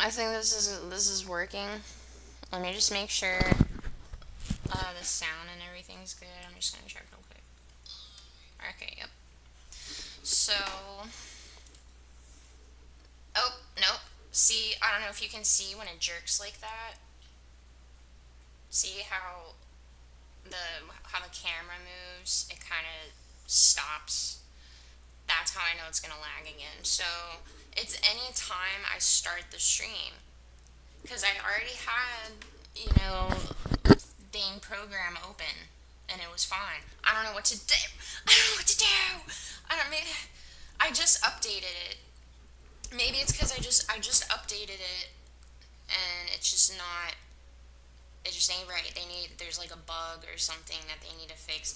I think this is working. Let me just make sure the sound and everything's good. I'm just gonna check real quick. Okay, yep. So, oh nope. See, I don't know if you can see when it jerks like that. See how the camera moves? It kind of stops. That's how I know it's gonna lag again. So it's any time I start the stream because I already had dang program open and it was fine. I don't know what to do. I don't know what to do. I don't maybe I just updated it. Maybe it's because I just updated it and it's just not. It just ain't right. There's like a bug or something that they need to fix.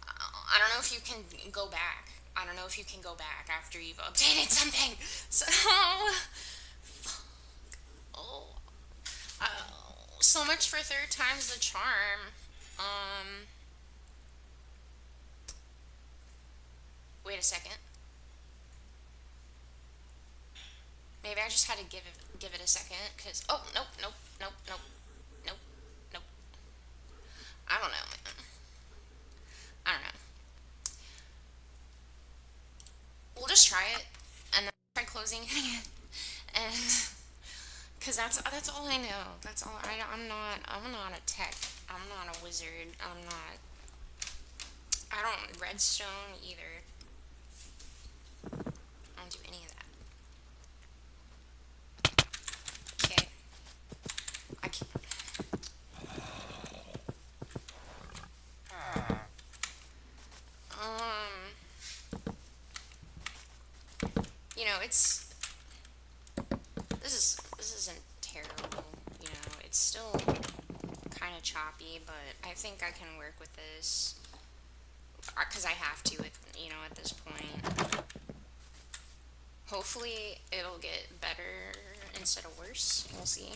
I don't know if you can go back. I don't know if you can go back after you've updated something. So, oh, so much for third time's the charm. Um, Wait a second. Maybe I just had to give it a second. Cause nope, nope, nope, nope, nope, nope. I don't know, man. I don't know. We'll just try it and then try closing it again. And because that's all I know. That's all I'm not a tech. I'm not a wizard. I don't redstone either. I don't do any of that. Okay. I can um it's this isn't terrible. It's still kind of choppy, but I think I can work with this because I have to at this point. Hopefully it'll get better instead of worse. We'll see.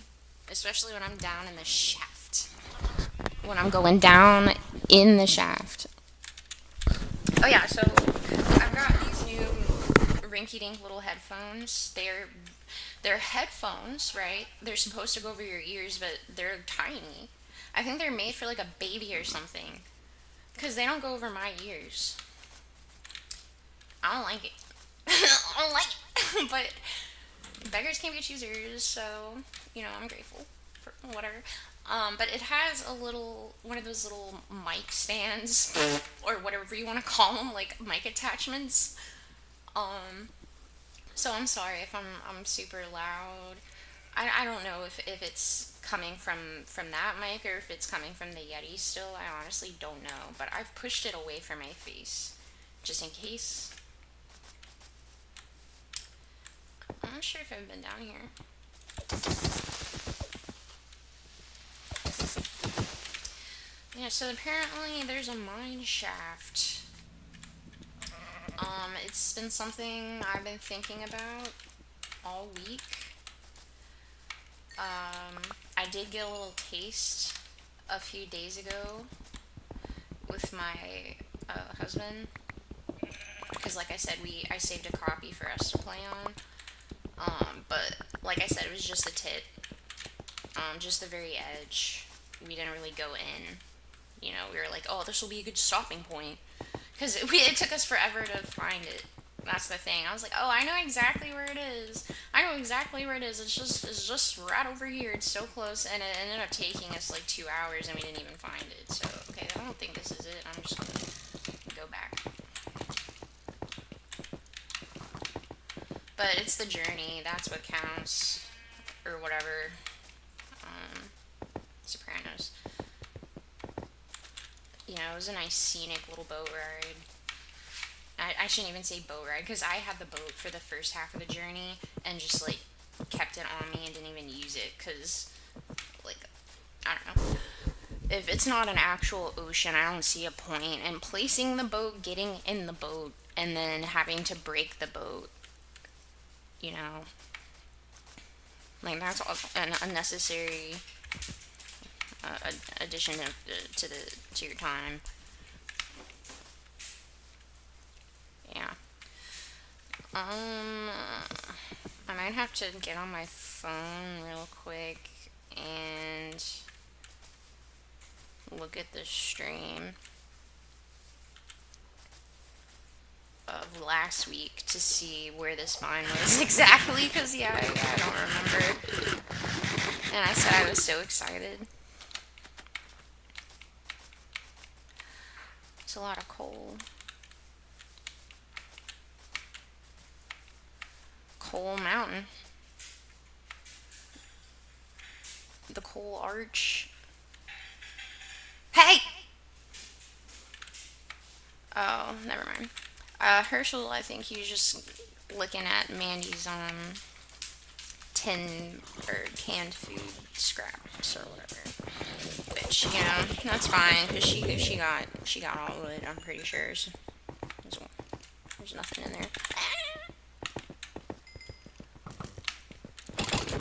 Especially when I'm down in the shaft. When I'm going down in the shaft. Oh yeah, so I've got these new rinky-dink little headphones. They're headphones, right? They're supposed to go over your ears, but they're tiny. I think they're made for like a baby or something. Because they don't go over my ears. I don't like it. I don't like it. But beggars can't be choosers, so, I'm grateful for whatever. But it has one of those little mic stands, or whatever you want to call them, like mic attachments. Um, so I'm sorry if I'm super loud. I don't know if it's coming from that mic or if it's coming from the Yeti still. I honestly don't know, but I've pushed it away from my face just in case. I'm not sure if I've been down here. Yeah, so apparently there's a mine shaft. It's been something I've been thinking about all week. I did get a little taste a few days ago with my husband because, like I said, I saved a copy for us to play on. But like I said, it was just the tip, just the very edge. We didn't really go in. We were like, oh, this will be a good stopping point because it took us forever to find it. That's the thing. I was like, oh, I know exactly where it is. I know exactly where it is. It's just right over here. It's so close, and it ended up taking us like 2 hours, and we didn't even find it. So okay, I don't think this is it. I'm just gonna go back. But it's the journey. That's what counts, or whatever. Um, Sopranos. It was a nice scenic little boat ride. I shouldn't even say boat ride because I had the boat for the first half of the journey and just like kept it on me and didn't even use it because, like, I don't know. If it's not an actual ocean, I don't see a point in placing the boat, getting in the boat, and then having to break the boat. You know, like that's an unnecessary addition to your time. Yeah. Um, I'm might have to get on my phone real quick and look at the stream of last week to see where this mine was exactly, because yeah, I don't remember. And I said I was so excited. It's a lot of coal. Coal Mountain. The Coal Arch. Hey! Oh, never mind. Herschel, I think he was just looking at Mandy's tin or canned food scraps or whatever. Which, you know, that's fine because she got all of it. I'm pretty sure. So there's nothing in there.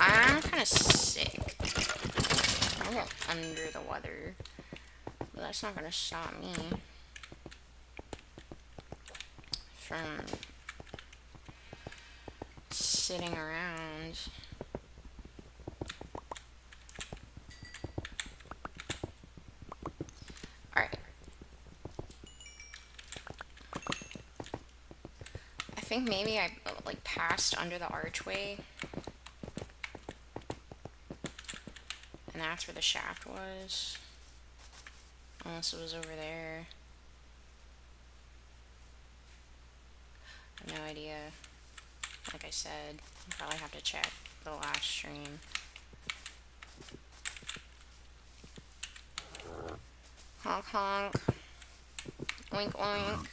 I'm kind of sick. I'm a little under the weather, but that's not gonna stop me from sitting around. Alright. I think maybe I like passed under the archway. And that's where the shaft was. Unless it was over there. I have no idea. Like I said, I'll probably have to check the last stream. Honk honk. Oink oink.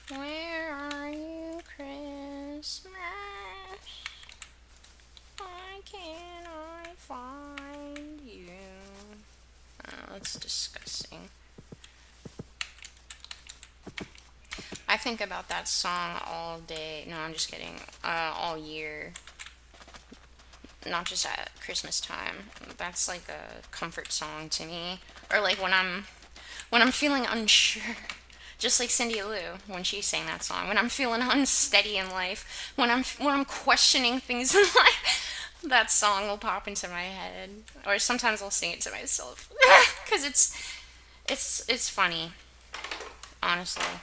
Where are you, Christmas? Why can't I find you? Oh, that's disgusting. I think about that song all day. No, I'm just kidding. All year. Not just at Christmas time. That's like a comfort song to me. Or like when I'm feeling unsure. Just like Cindy Lou when she sang that song. When I'm feeling unsteady in life, when I'm questioning things in life, that song will pop into my head. Or sometimes I'll sing it to myself because it's funny. Honestly,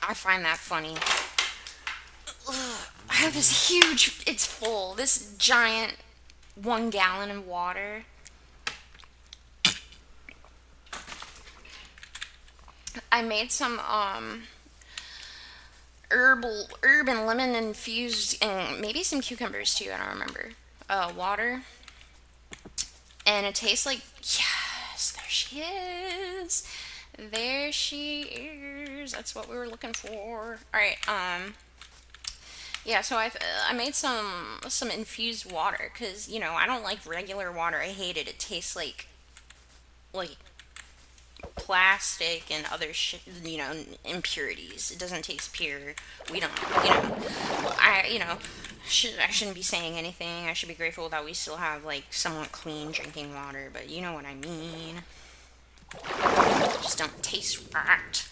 I find that funny. Ugh, I have this huge. It's full. This giant 1 gallon of water. I made some herb and lemon infused, and maybe some cucumbers too. I don't remember. Water, and it tastes like, yes. There she is. There she is. That's what we were looking for. All right. Yeah. So I made some infused water because you know I don't like regular water. I hate it. It tastes like plastic and other you know, impurities. It doesn't taste pure. We don't, you know, I shouldn't be saying anything. I should be grateful that we still have like somewhat clean drinking water, but you know what I mean. It just don't taste right.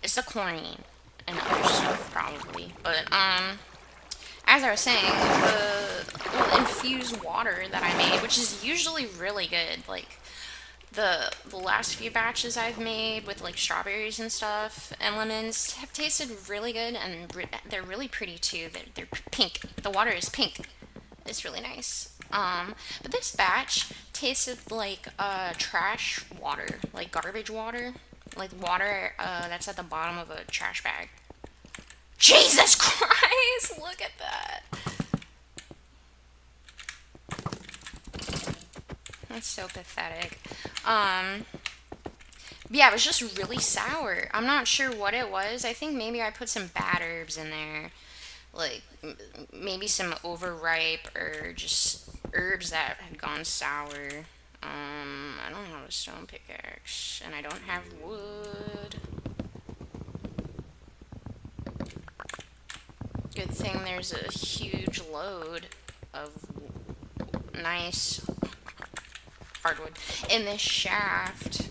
It's the chlorine and other stuff probably, but as I was saying, the little infused water that I made, which is usually really good, like the last few batches I've made with like strawberries and stuff and lemons have tasted really good, and they're really pretty too. They're pink. The water is pink. It's really nice. But this batch tasted like trash water, like garbage water, like water that's at the bottom of a trash bag. Jesus Christ! Look at that. That's so pathetic. Yeah, it was just really sour. I'm not sure what it was. I think maybe I put some bad herbs in there. Like, maybe some overripe or just herbs that had gone sour. I don't have a stone pickaxe, and I don't have wood. Good thing there's a huge load of nice hardwood in this shaft.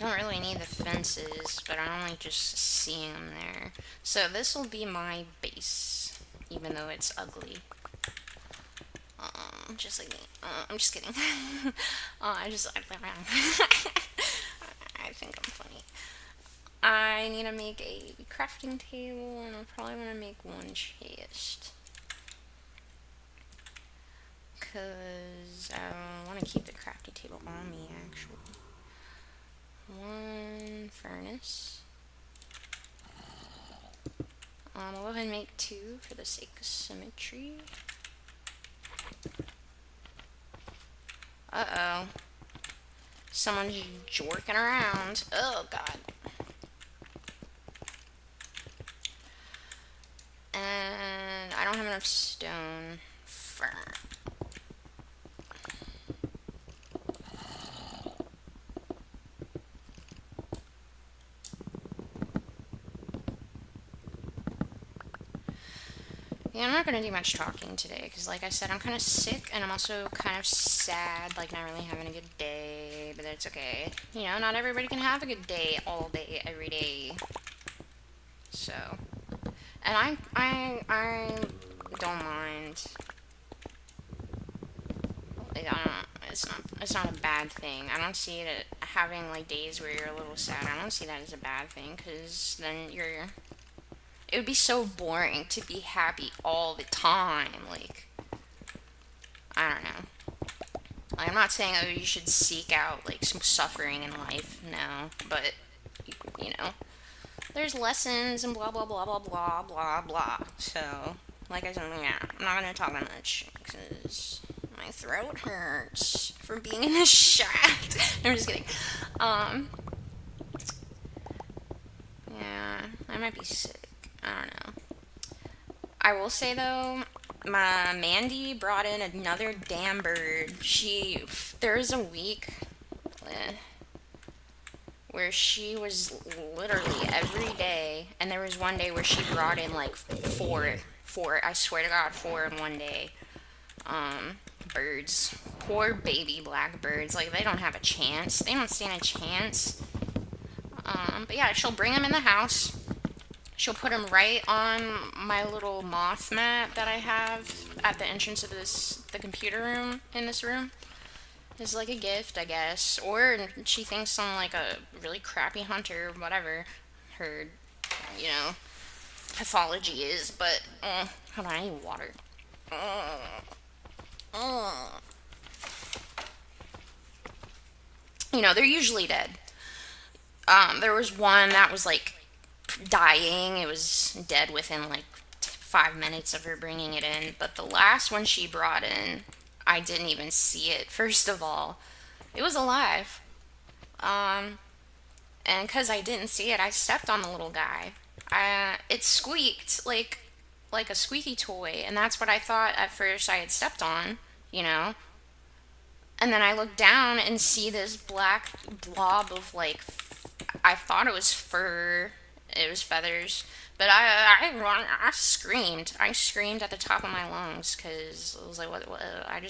don't really need the fences, but I'm only just seeing them there. So this will be my base, even though it's ugly. Just like me. I'm just kidding. I think I'm funny. I need to make a crafting table, and I'm probably gonna make one chest. Because I want to keep the crafting table on me, actually. One furnace. I'll go ahead and make two for the sake of symmetry. Uh-oh. Someone's jorking around. Oh, God. And I don't have enough stone for... Yeah, I'm not going to do much talking today, because like I said, I'm kind of sick, and I'm also kind of sad, like not really having a good day, but that's okay. You know, not everybody can have a good day all day, every day. So, and I don't mind. Like, it's not a bad thing. I don't see it having like days where you're a little sad. I don't see that as a bad thing, because then it would be so boring to be happy all the time. Like, I don't know. Like, I'm not saying, oh, you should seek out, like, some suffering in life. No. But, you know, there's lessons and blah, blah, blah, blah, blah, blah, blah. So, like I said, yeah, I'm not going to talk that much, because my throat hurts from being in the shaft. I'm just kidding. Yeah, I might be sick. I don't know. I will say though, my Mandy brought in another damn bird. There was a week where she was literally every day, and there was one day where she brought in like four, I swear to God, four in one day. Birds. Poor baby blackbirds. Like, they don't have a chance. They don't stand a chance. But yeah, she'll bring them in the house. She'll put them right on my little moth mat that I have at the entrance of the computer room in this room. It's like a gift, I guess. Or she thinks I'm like a really crappy hunter, whatever her, you know, pathology is. But, hold on, I need water. You know, they're usually dead. There was one that was like dying. It was dead within like 5 minutes of her bringing it in. But the last one she brought in, I didn't even see it. First of all, it was alive. And because I didn't see it, I stepped on the little guy. It squeaked like a squeaky toy, and that's what I thought at first I had stepped on, you know. And then I look down and see this black blob of like, I thought it was fur, it was feathers, but I screamed. I screamed at the top of my lungs because it was like, what, I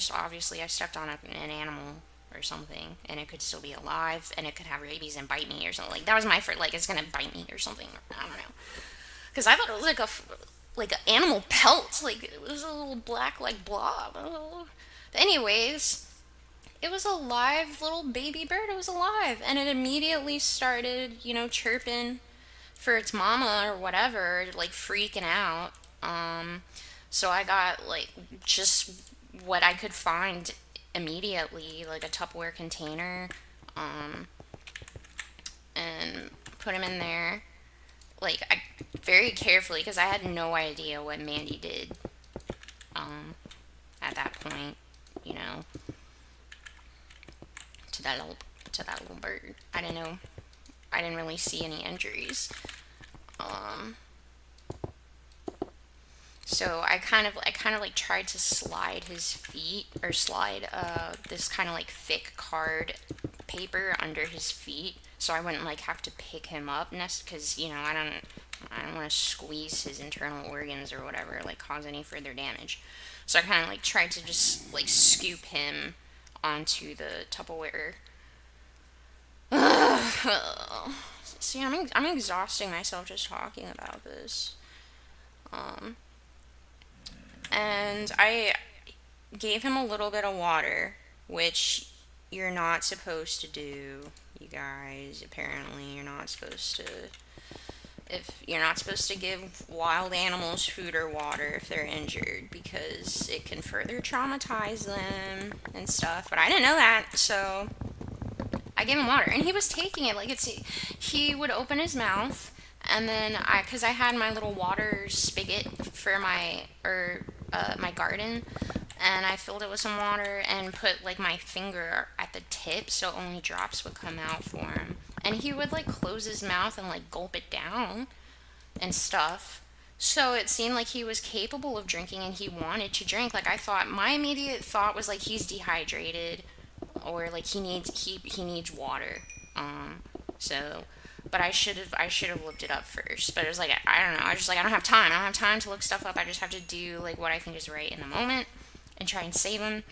stepped on an animal or something, and it could still be alive, and it could have rabies and bite me or something. Like, that was my first, like, it's gonna bite me or something. I don't know. Because I thought it was like an animal pelt. Like, it was a little black, like, blob. Oh. But anyways, it was a live little baby bird. It was alive. And it immediately started, you know, chirping for its mama or whatever, like freaking out. So I got like just what I could find immediately, like a Tupperware container, and put him in there. Like, I very carefully, because I had no idea what Mandy did at that point, you know, to that little bird. I didn't know. I didn't really see any injuries. So I kind of like tried to slide his feet, or slide this kind of like thick card paper under his feet, so I wouldn't like have to pick him up, because you know I don't want to squeeze his internal organs or whatever, like cause any further damage. So I kind of like tried to just like scoop him onto the Tupperware See, I'm exhausting myself just talking about this. Um, and I gave him a little bit of water, which you're not supposed to do, you guys. Apparently, you're not supposed to. If you're not supposed to give wild animals food or water if they're injured because it can further traumatize them and stuff. But I didn't know that, so I gave him water, and he was taking it like it's. He would open his mouth, and then cause I had my little water spigot for my garden, and I filled it with some water and put like my finger at the tip so only drops would come out for him. And he would like close his mouth and like gulp it down and stuff. So it seemed like he was capable of drinking and he wanted to drink. Like I thought, my immediate thought was like he's dehydrated or like he needs water. Um, so, but I should have looked it up first. But it was like I don't know. I was just like I don't have time. I don't have time to look stuff up. I just have to do like what I think is right in the moment and try and save him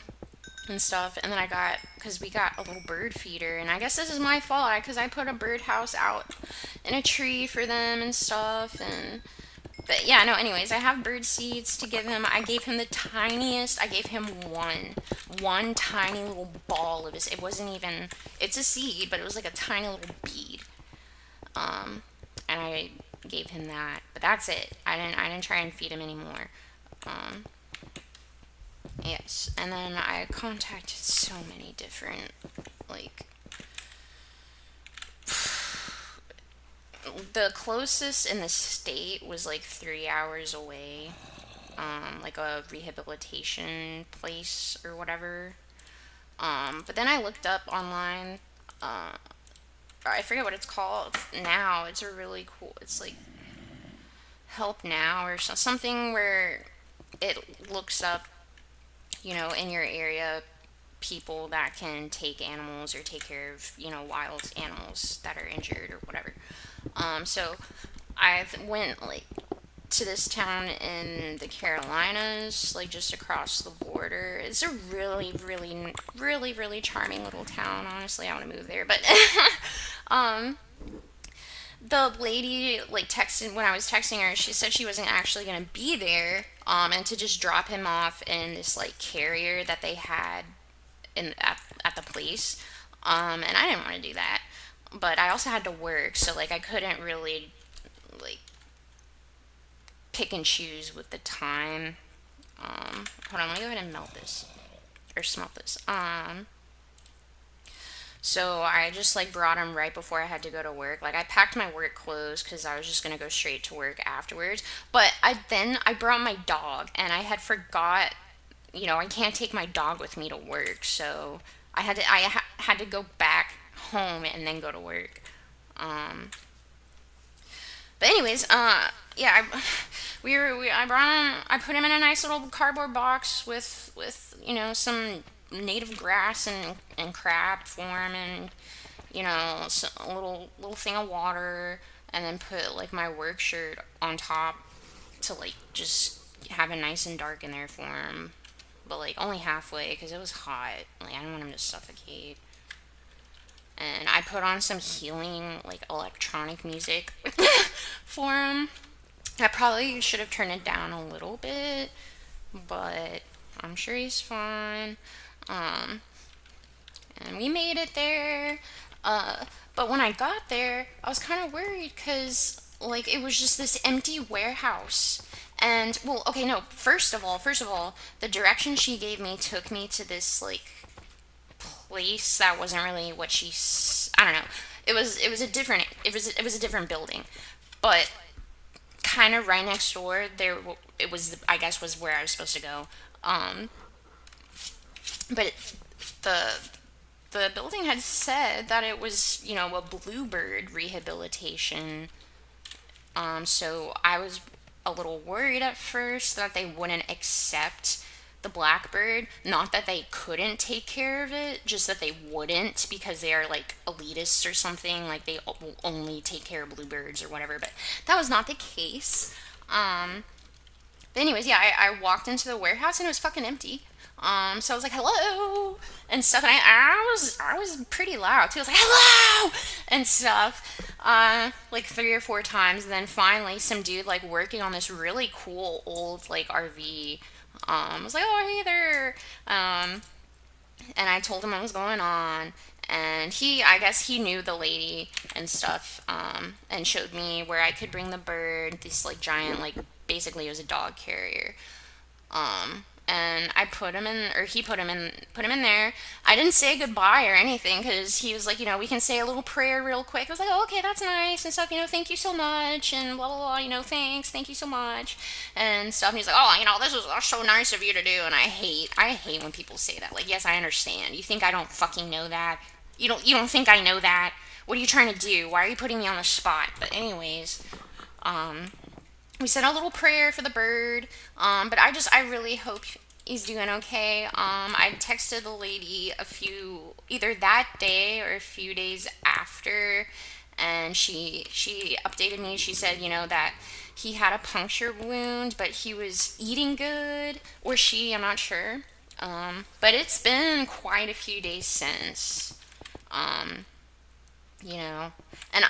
and stuff. And then because we got a little bird feeder, and I guess this is my fault because I put a birdhouse out in a tree for them and stuff. And but yeah, no. Anyways, I have bird seeds to give him. I gave him the tiniest. I gave him one tiny little ball of his. It wasn't even. It's a seed, but it was like a tiny little bead. Um, and I gave him that. But that's it. I didn't try and feed him anymore. Um, yes, and then I contacted so many different like the closest in the state was like 3 hours away, like a rehabilitation place or whatever. But then I looked up online. Uh, I forget what it's called now. It's a really cool. It's like Help Now or something where it looks up, in your area, people that can take animals or take care of, wild animals that are injured or whatever. So I went like to this town in the Carolinas, like just across the border. It's a really, really, really, really charming little town. Honestly, I want to move there. But um, the lady like texted when I was texting her. She said she wasn't actually gonna be there, and to just drop him off in this like carrier that they had at the place. And I didn't want to do that, but I also had to work, so like I couldn't really like pick and choose with the time. Hold on, let me go ahead and melt this or smelt this. So I just like brought him right before I had to go to work. Like I packed my work clothes because I was just gonna go straight to work afterwards. But I brought my dog and I had forgot. I can't take my dog with me to work, so I had to go back home and then go to work. Um, but anyways, yeah, I brought him. I put him in a nice little cardboard box with some native grass and crap for him, and a little thing of water, and then put like my work shirt on top to like just have it nice and dark in there for him, but like only halfway because it was hot. Like I didn't want him to suffocate. And I put on some healing like electronic music for him. I probably should have turned it down a little bit, but I'm sure he's fine. Um, and we made it there. But when I got there, I was kind of worried because like it was just this empty warehouse. And well, okay, no. First of all, the direction she gave me took me to this like place that wasn't really what I don't know. It was a different building, but kind of right next door there it was I guess was where I was supposed to go. Um, but the the building had said that it was a bluebird rehabilitation. So I was a little worried at first that they wouldn't accept the blackbird. Not that they couldn't take care of it, just that they wouldn't because they are like elitists or something. Like they will only take care of bluebirds or whatever. But that was not the case. Um, But anyways, yeah, I walked into the warehouse and it was fucking empty. So I was like, hello, and stuff. And I was pretty loud too. I was like, hello, and stuff, like 3 or 4 times. And then finally, some dude like working on this really cool old like RV, was like, oh, hey there, and I told him what was going on. And I guess he knew the lady and stuff, and showed me where I could bring the bird. This like giant, like basically it was a dog carrier. And I put him in, or he put him in there. I didn't say goodbye or anything because he was like, we can say a little prayer real quick. I was like, oh, okay, that's nice and stuff. Thank you so much and blah blah blah. Thanks, thank you so much and stuff. And he's like, oh, this is so nice of you to do. And I hate when people say that. Like, yes, I understand. You think I don't fucking know that? You don't think I know that? What are you trying to do? Why are you putting me on the spot? But anyways, we said a little prayer for the bird. But I really hope he's doing okay. I texted the lady either that day or a few days after, and she updated me. She said, that he had a puncture wound, but he was eating good, or I'm not sure. But it's been quite a few days since. Um, and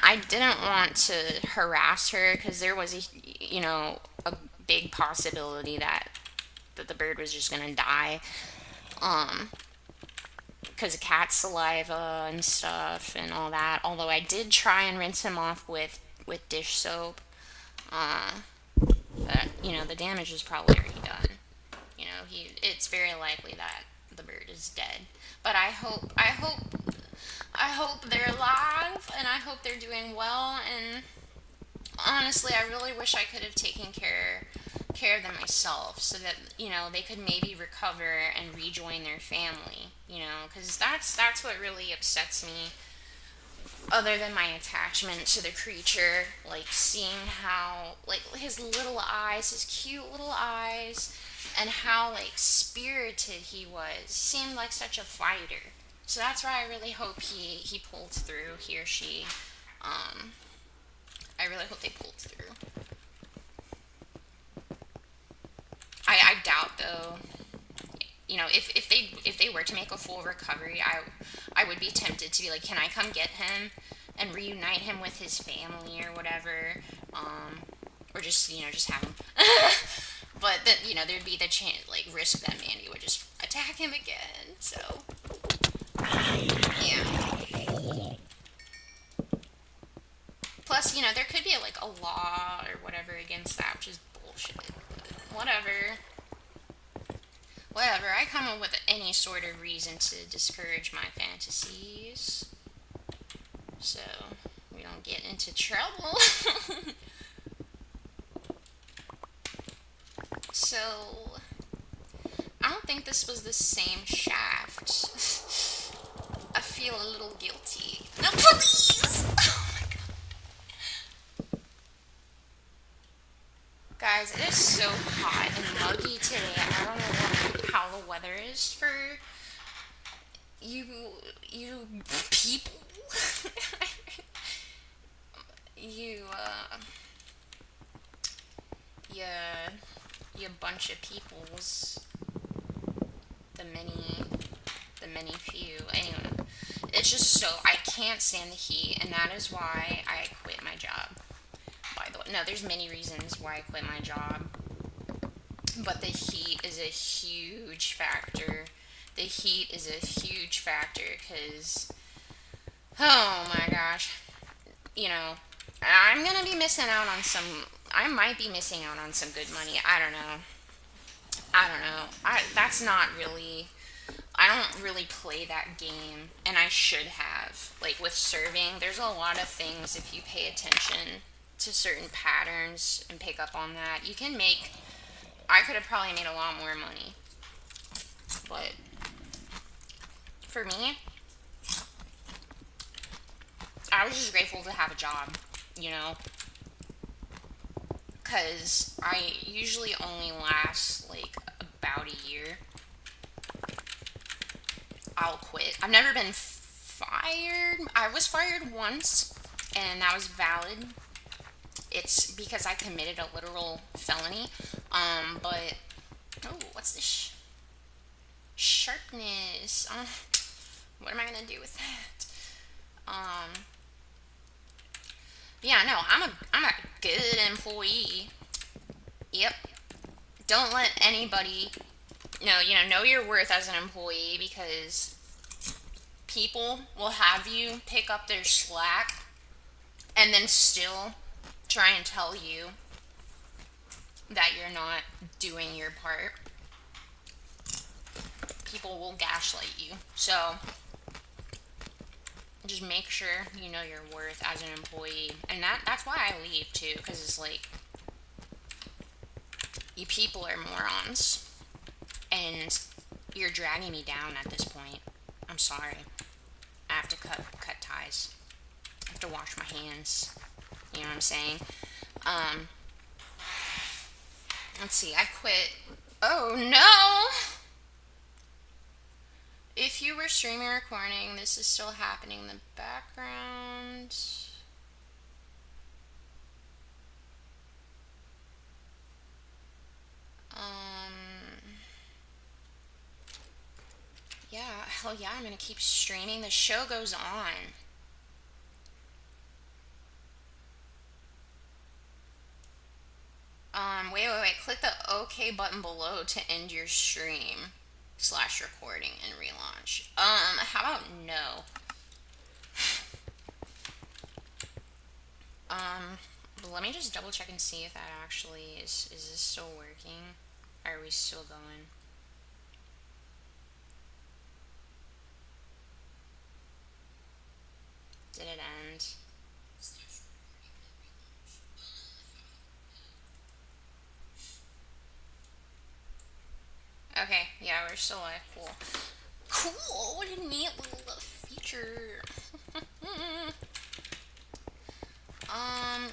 I didn't want to harass her because there was a big possibility that the bird was just gonna die, um because of cat saliva and stuff and all that. Although I did try and rinse him off with dish soap, uh but the damage is probably already done. It's very likely that the bird is dead. But I hope they're alive, and I hope they're doing well. And honestly, I really wish I could have taken care of them myself, so that they could maybe recover and rejoin their family. Because that's what really upsets me. Other than my attachment to the creature, like seeing how like his cute little eyes, and how like spirited he was, seemed like such a fighter. So that's why I really hope he pulled through, he or she. Um, I really hope they pulled through. I doubt though. If they were to make a full recovery, I would be tempted to be like, can I come get him and reunite him with his family or whatever, or just have him. But then there'd be the chance, like, risk that Mandy would just attack him again. So yeah. Plus, there could be like a law or whatever against that, which is bullshit. But whatever. Whatever, I come up with any sort of reason to discourage my fantasies, so we don't get into trouble. So, I don't think this was the same shaft. I feel a little guilty. No, please! Oh my god. Guys, it is so hot and muggy today. I don't know how the weather is for you people. you, yeah, you bunch of peoples. The many few. Anyway, it's just so, I can't stand the heat, and that is why I quit my job. By the way, no, there's many reasons why I quit my job, but the heat is a huge factor. The heat is a huge factor because, oh my gosh, I'm gonna be missing out on some. I might be missing out on some good money. I don't know. That's not really. I don't really play that game, and I should have. Like with serving, there's a lot of things, if you pay attention to certain patterns and pick up on that, you can make. I could have probably made a lot more money, but for me, I was just grateful to have a job, because I usually only last like about a year. I'll quit. I've never been fired. I was fired once, and that was valid. It's because I committed a literal felony. But oh, what's this? Sharpness. What am I gonna do with that? Yeah, no, I'm a good employee. Yep. Don't let anybody know your worth as an employee, because people will have you pick up their slack and then still try and tell you that you're not doing your part. People will gaslight you. So just make sure you know your worth as an employee. And that's why I leave too, because it's like, you people are morons and you're dragging me down at this point. I'm sorry. I have to cut ties. I have to wash my hands. You know what I'm saying? Let's see. I quit. Oh no! If you were streaming or recording, this is still happening in the background. Yeah, hell yeah, I'm gonna keep streaming. The show goes on. Wait. Click the OK button below to end your stream / recording and relaunch. How about no? Let me just double check and see if that actually is this still working? Or are we still going? Did it end? Okay, yeah, we're still like, cool. Cool, what a neat little feature.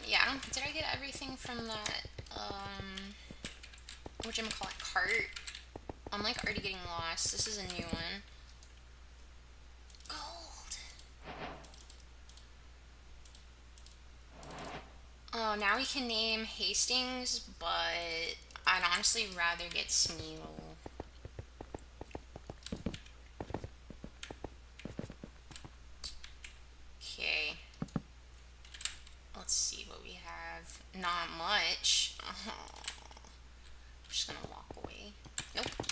Yeah, did I get everything from that, whatchamacallit, cart? I'm like already getting lost. This is a new one. Gold. Oh, now we can name Hastings, but I'd honestly rather get Smeagol. Okay. Let's see what we have. Not much. Oh. I'm just gonna walk away. Nope. I'm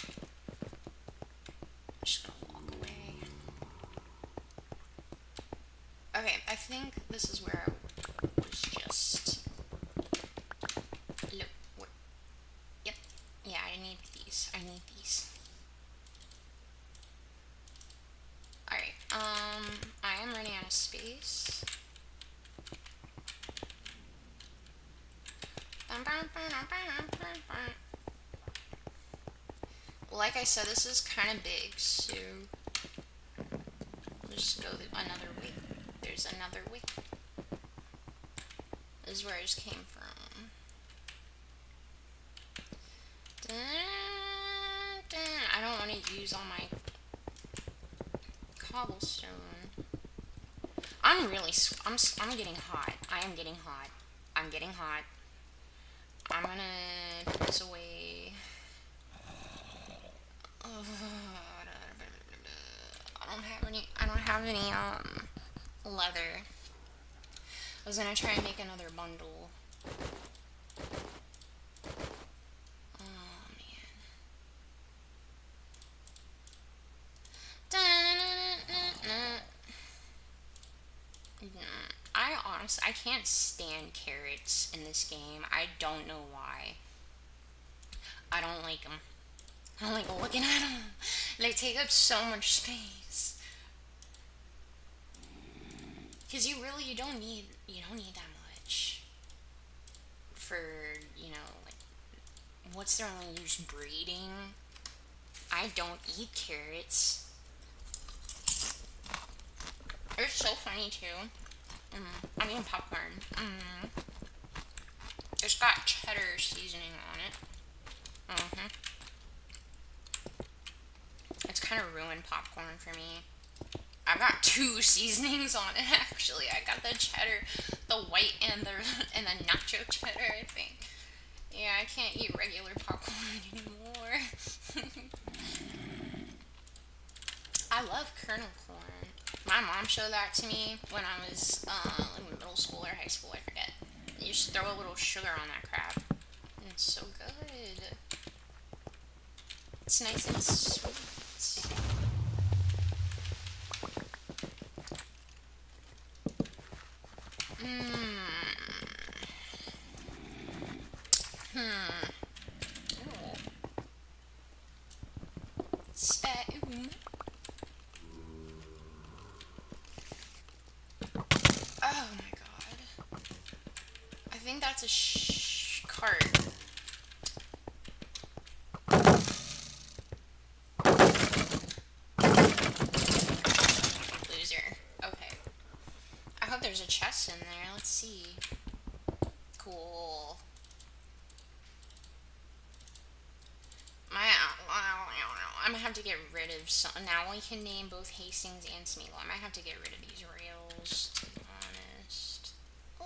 just gonna walk away. Okay, I think this is where I was just... Look. Yep. Yeah, I need these. Alright, I am running out of space. Like I said, this is kind of big, so we'll just go another way. There's another way. This is where I just came from. I don't want to use all my cobblestone. I'm getting hot. I am getting hot. I'm getting hot. I'm gonna put this away. I don't have any leather. I was gonna try and make another bundle. Oh man. I can't stand carrots in this game. I don't know why. I don't like them. I don't like looking at them. They take up so much space. Because you don't need that much for, like, what's their only use? Breeding? I don't eat carrots. It's so funny too. I'm eating popcorn. It's got cheddar seasoning on it. It's kind of ruined popcorn for me. I've got 2 seasonings on it actually. I got the cheddar, the white and the nacho cheddar, I think. Yeah, I can't eat regular popcorn anymore. I love kernel corn. My mom showed that to me when I was in middle school or high school, I forget. You just throw a little sugar on that crap. And it's so good. It's nice and sweet. Mmm. Hmm. Ooh. Spoon. Oh my god. I think that's a cart. Loser. Okay. I hope there's a chest in there. Let's see. Cool. My, I'm gonna have to get rid of some. Now we can name both Hastings and Smeagol. I might have to get rid of these rails, to be honest. Oh.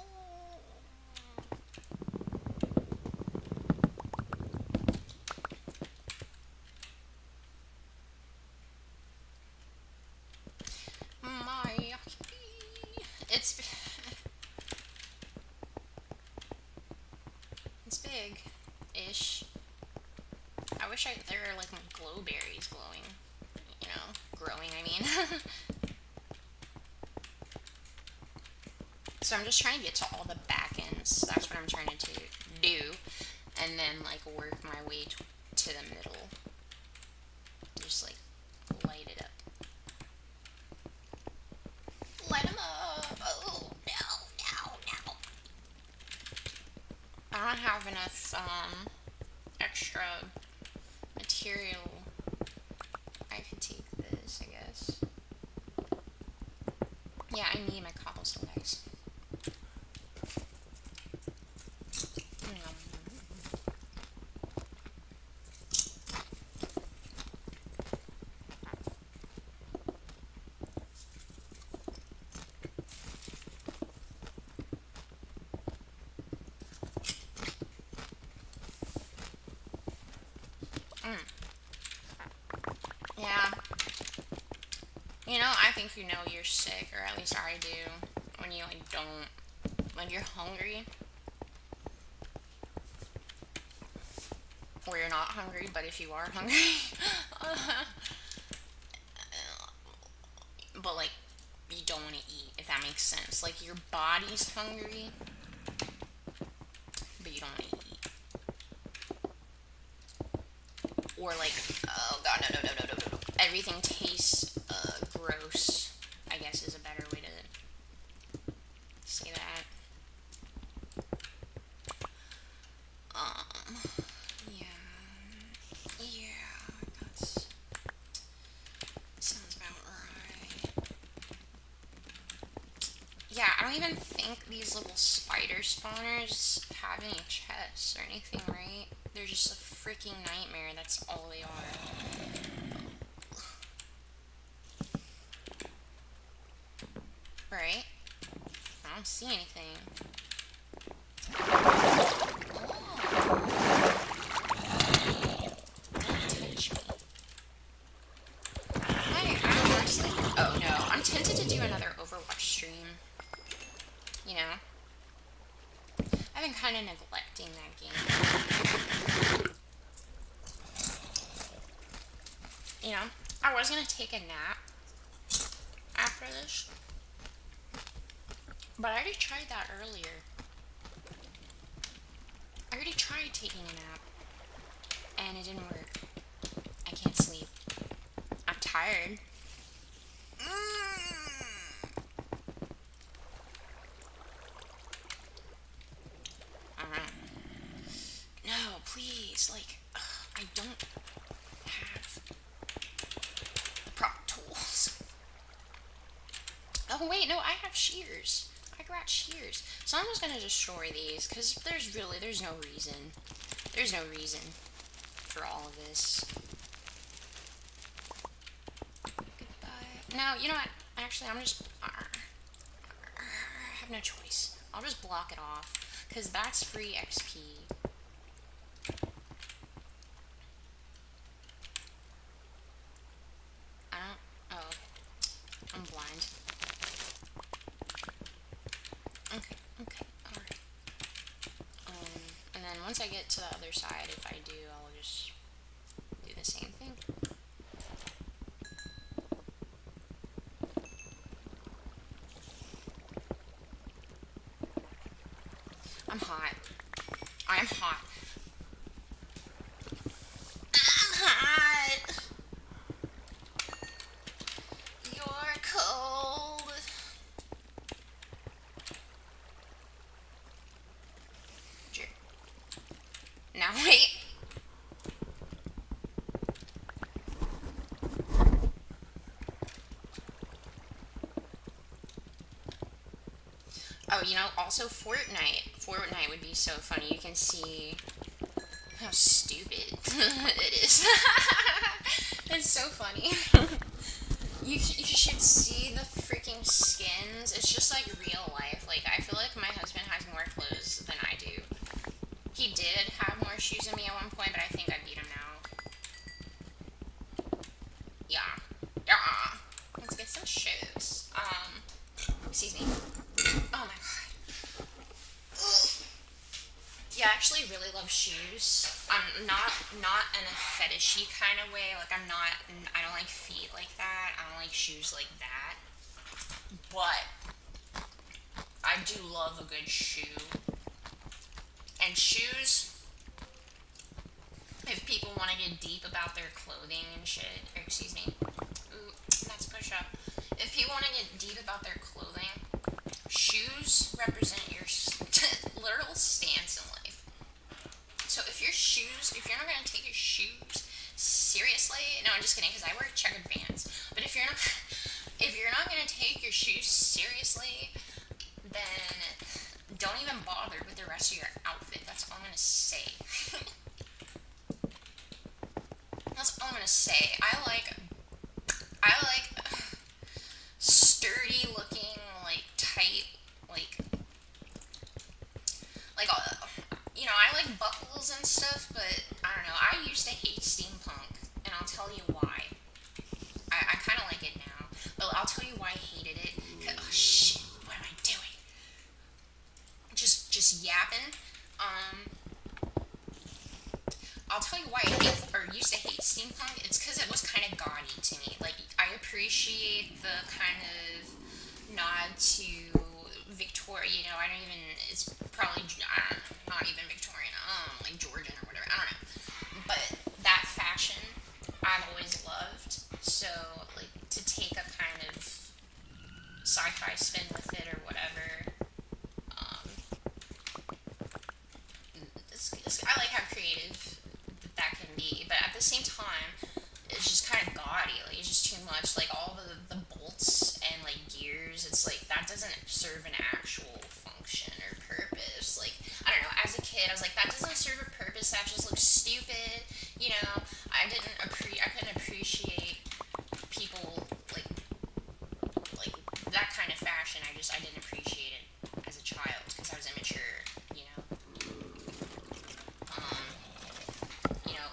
My. It's. It's big. Ish. I wish there were like glow berries glowing. You know, growing, I mean. So I'm just trying to get to all the back ends. That's what I'm trying to do. And then like work my way to the middle. Just like light it up. Light them up. Oh, no. I don't have enough extra material. I could take this, I guess. Yeah, I need my cobblestone, guys. Mm. Yeah. You know, I think you know you're sick, or at least I do, when you like don't, when you're hungry, or you're not hungry, but if you are hungry, but like you don't want to eat, if that makes sense. Like your body's hungry, but you don't want to eat, or like, oh god, no. Everything tastes gross. I guess is a better way to say that. Um, yeah. Yeah, that's sounds about right. Yeah, I don't even think these little spider spawners have any chests or anything, right? They're just a freaking nightmare. That's all they are. Right? I don't see anything. Oh, don't touch me. I'm honestly. Oh no, I'm tempted to do another Overwatch stream. You know? I've been kind of neglecting that game. You know? I was gonna take a nap after this, but I already tried that earlier. I already tried taking a nap, and it didn't work. I can't sleep. I'm tired. No, please. Like, I don't have prop tools. Oh, wait, no, I have shears. I got shears. So I'm just gonna destroy these, because there's no reason. There's no reason for all of this. Goodbye. No, you know what? Actually, I have no choice. I'll just block it off, because that's free XP. side, if I do, I'll just do the same thing. I'm hot. I'm hot. I'm hot. You're cold. Now wait. Oh, also Fortnite. Fortnite would be so funny. You can see how stupid it is. It's so funny. You should see the freaking skins. It's just like real life. Like, I feel like my husband has more clothes than I do. He did have more shoes than me at one point, but I think I beat him now. Yeah. Yeah. Let's get some shoes. Excuse me. Oh my god. Ugh. Yeah, I actually really love shoes. Not in a fetishy kind of way. Like, I don't like feet like that. I don't like shoes like that. But I do love a good shoe. And shoes, if people want to get deep about their clothing and shit, or excuse me, ooh, that's push up. If people want to get deep about their clothing, shoes represent your literal stance in life. So if you're not gonna take your shoes seriously, no, I'm just kidding, because I wear checkered Vans. But if you're not gonna take your shoes seriously, then don't even bother with the rest of your outfit. That's all I'm gonna say. That's all I'm gonna say. I like sturdy looking, like tight, I like buckles and stuff, but I don't know. I used to hate steampunk, and I'll tell you why. I kind of like it now, but I'll tell you why I hated it. Oh shit! What am I doing? Just yapping. I'll tell you why I hate or used to hate steampunk. It's because it was kind of gaudy to me. Like, I appreciate the kind of nod to Victoria. I don't even. It's probably not even Victorian. Like Georgian or whatever. I don't know. But that fashion, I've always loved. So, like, to take a kind of sci-fi spin with it or whatever. Um, I like how creative that can be, but at the same time, it's just kind of gaudy. Like, it's just too much. Like, all the bolts and like gears. It's like that doesn't serve an actual function or purpose. Like, I don't know. As a kid, I was like, that doesn't serve a purpose. That just looks stupid. I couldn't appreciate people like that kind of fashion. I didn't appreciate it as a child because I was immature. Um,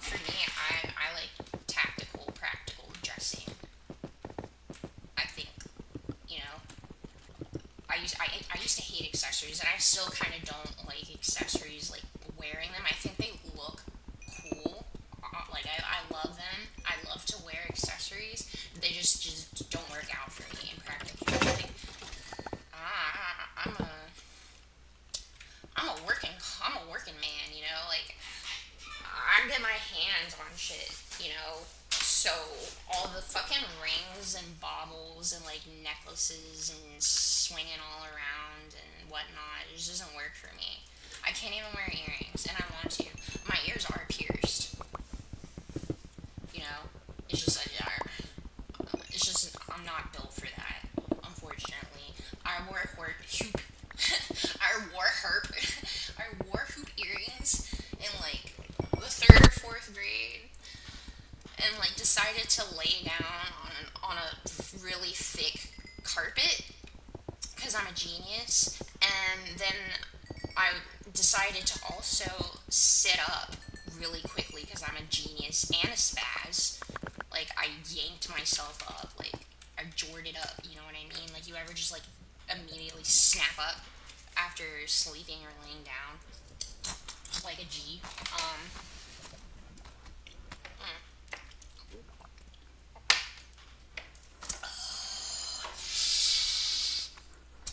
for me, I like tactical, practical dressing. I think, you know, I used to hate accessories, and I still kind of don't like accessories, like wearing them. I think they look cool. Like, I love them. I love to wear accessories. They just don't work out for me in practicality. I'm I'm a working man. Like, I get my hands on shit. So all the fucking rings and baubles and like necklaces and swinging all around and whatnot, it just doesn't work for me. I can't even wear earrings, and I want to. My ears are pierced. You know, it's just I'm not built for that. Unfortunately, I wore hoop. I wore hoop earrings in like the third or fourth grade, and like decided to lay down on a really thick carpet because I'm a genius, and then I decided to also sit up really quickly because I'm a genius and a spaz. Like, I yanked myself up, like I jorted up. You know what I mean? Like, you ever just like immediately snap up after sleeping or laying down? like a G.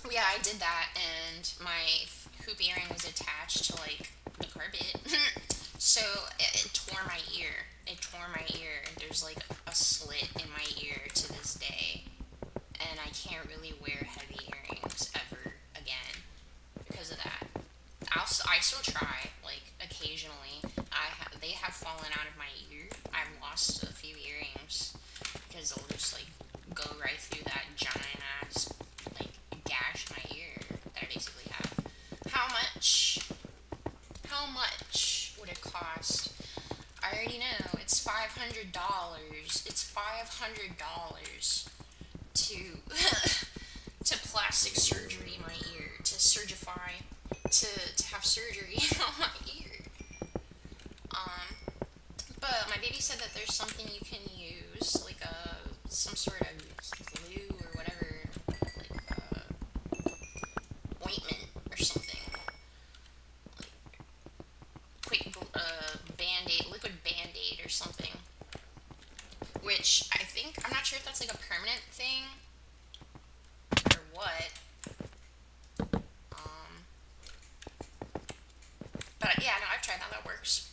Yeah, I did that, and my hoop earring was attached to like the carpet, so it tore my ear. It tore my ear, and there's like a slit in my ear to this day, and I can't really wear heavy earrings ever again because of that. I still try, like occasionally. They have fallen out of my ear. I've lost a few earrings because they'll just like go right through that giant ass like gash in my ear that I basically have. How much? How much would it cost? I already know it's $500. It's $500 to to plastic surgery my ear, to surgify, to have surgery on my ear. Um, but my baby said that there's something you can use, like some sort of glue or whatever, like ointment or something, like quick band-aid, liquid band-aid or something. Which I think I'm not sure if that's like a permanent thing or what. Um, but yeah, no, I've tried that. That works.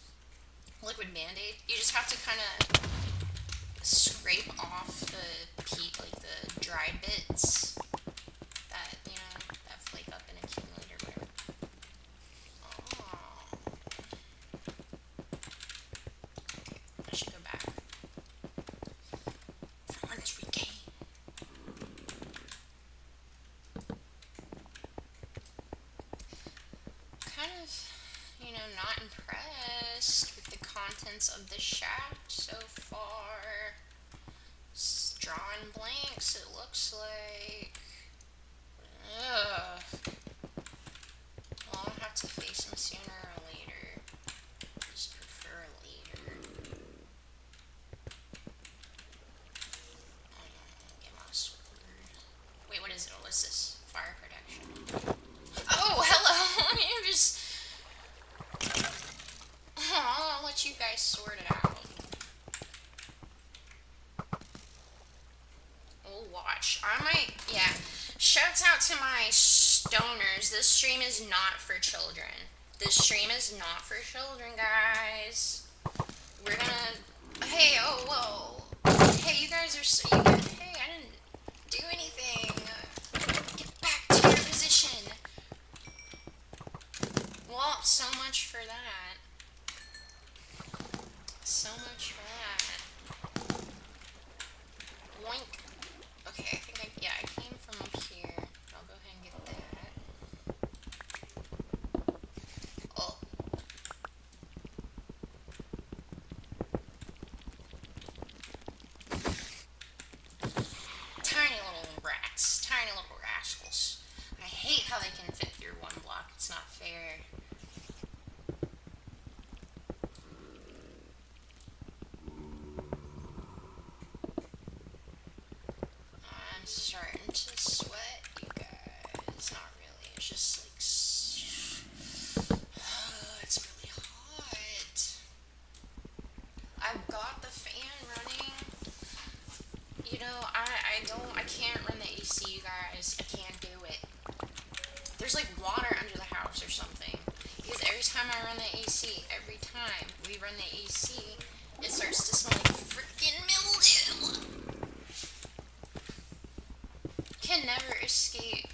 Liquid band-aid. You just have to kind of scrape off the peat, like the dried bits that that flake up and accumulate or whatever. Oh, okay. I should go back from when this recame. Kind of, not impressed with the contents of the shaft so far. Drawing blanks, it looks like. Ugh. Well, I'll have to face him sooner or later. Just prefer later. Get my sword. Wait, what is it? What's this? Fire protection. Oh, hello! You just. I'll let you guys sort it out. We'll watch. I might, yeah. Shouts out to my stoners. This stream is not for children. This stream is not for children, guys. We're gonna. Hey, oh, whoa. Hey, you guys are so. Hey, I didn't do anything. Get back to your position. Well, so much for that. So much for that. Yoink. Okay, I think I came from up here. I'll go ahead and get that. Oh. Tiny little rats. Tiny little rascals. I hate how they can fit through one block. It's not fair. I'm starting to sweat, you guys. Not really. It's just like. It's really hot. I've got the fan running. I can't run the AC, you guys. I can't do it. There's like water under the house or something. Because every time I run the AC, every time we run the AC, it starts to smell like freaking mildew. Can never escape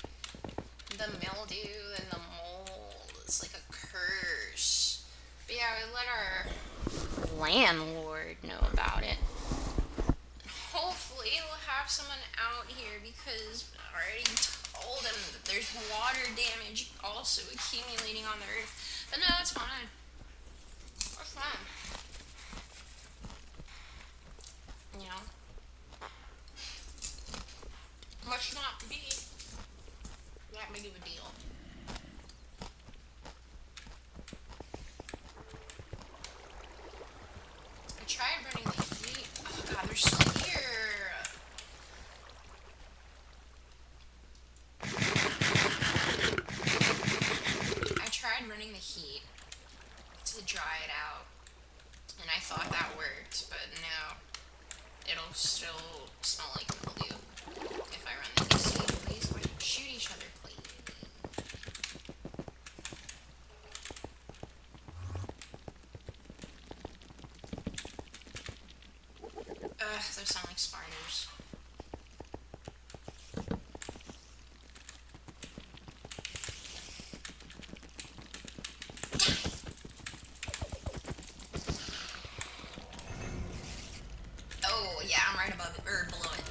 the mildew and the mold. It's like a curse. But yeah, we let our landlord know about it. Hopefully we'll have someone out here because I already told him that there's water damage also accumulating on the roof. But no, it's fine. It's fine. Must not be that big of a deal. I tried running the heat. Oh god, they're still here. I tried running the heat it'll still smell like mildew if I run the AC. Please, why don't you shoot each other, please? Ugh, those sound like spiders. Oh, yeah, I'm right above it, or below it.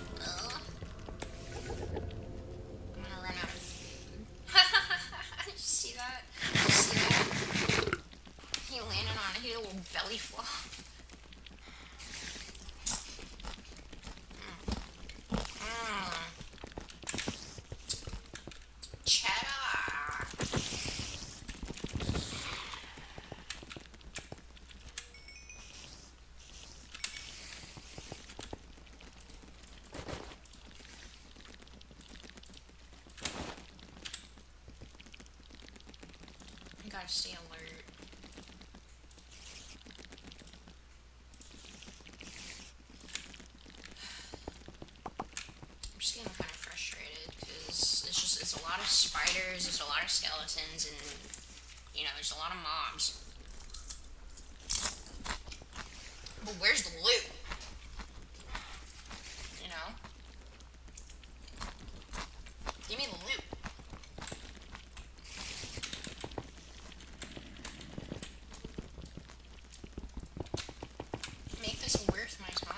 I'm gonna run out of food. Did you see that? Did you see that? He landed on it. He had a little belly flop. Cheddar. I gotta stay alert. I'm just getting kind of frustrated because it's a lot of spiders, there's a lot of skeletons, and there's a lot of mobs. But where's the loot? You know? Give me the loot. Make this worth my time.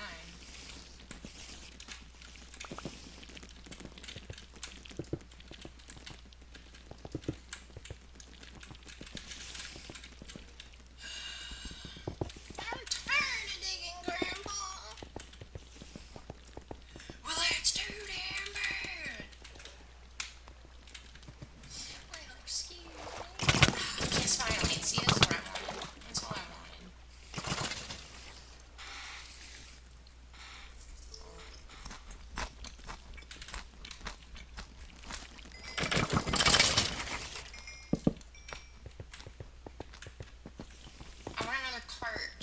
I'm tired of digging, Grandpa. Well, it's too damn bad. Well, excuse me. It's finally. See, that's what I wanted. That's all I wanted. I want another cart.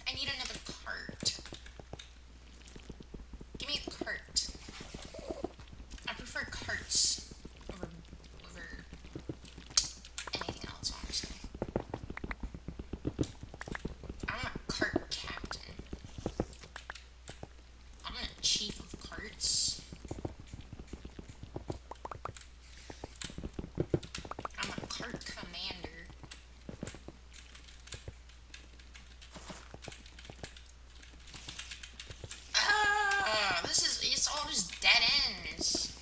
I need another cart. Give me a cart. I prefer carts over anything else, honestly. I'm a cart captain. I'm a chief of carts. I'm a cart commander. It's all just dead ends.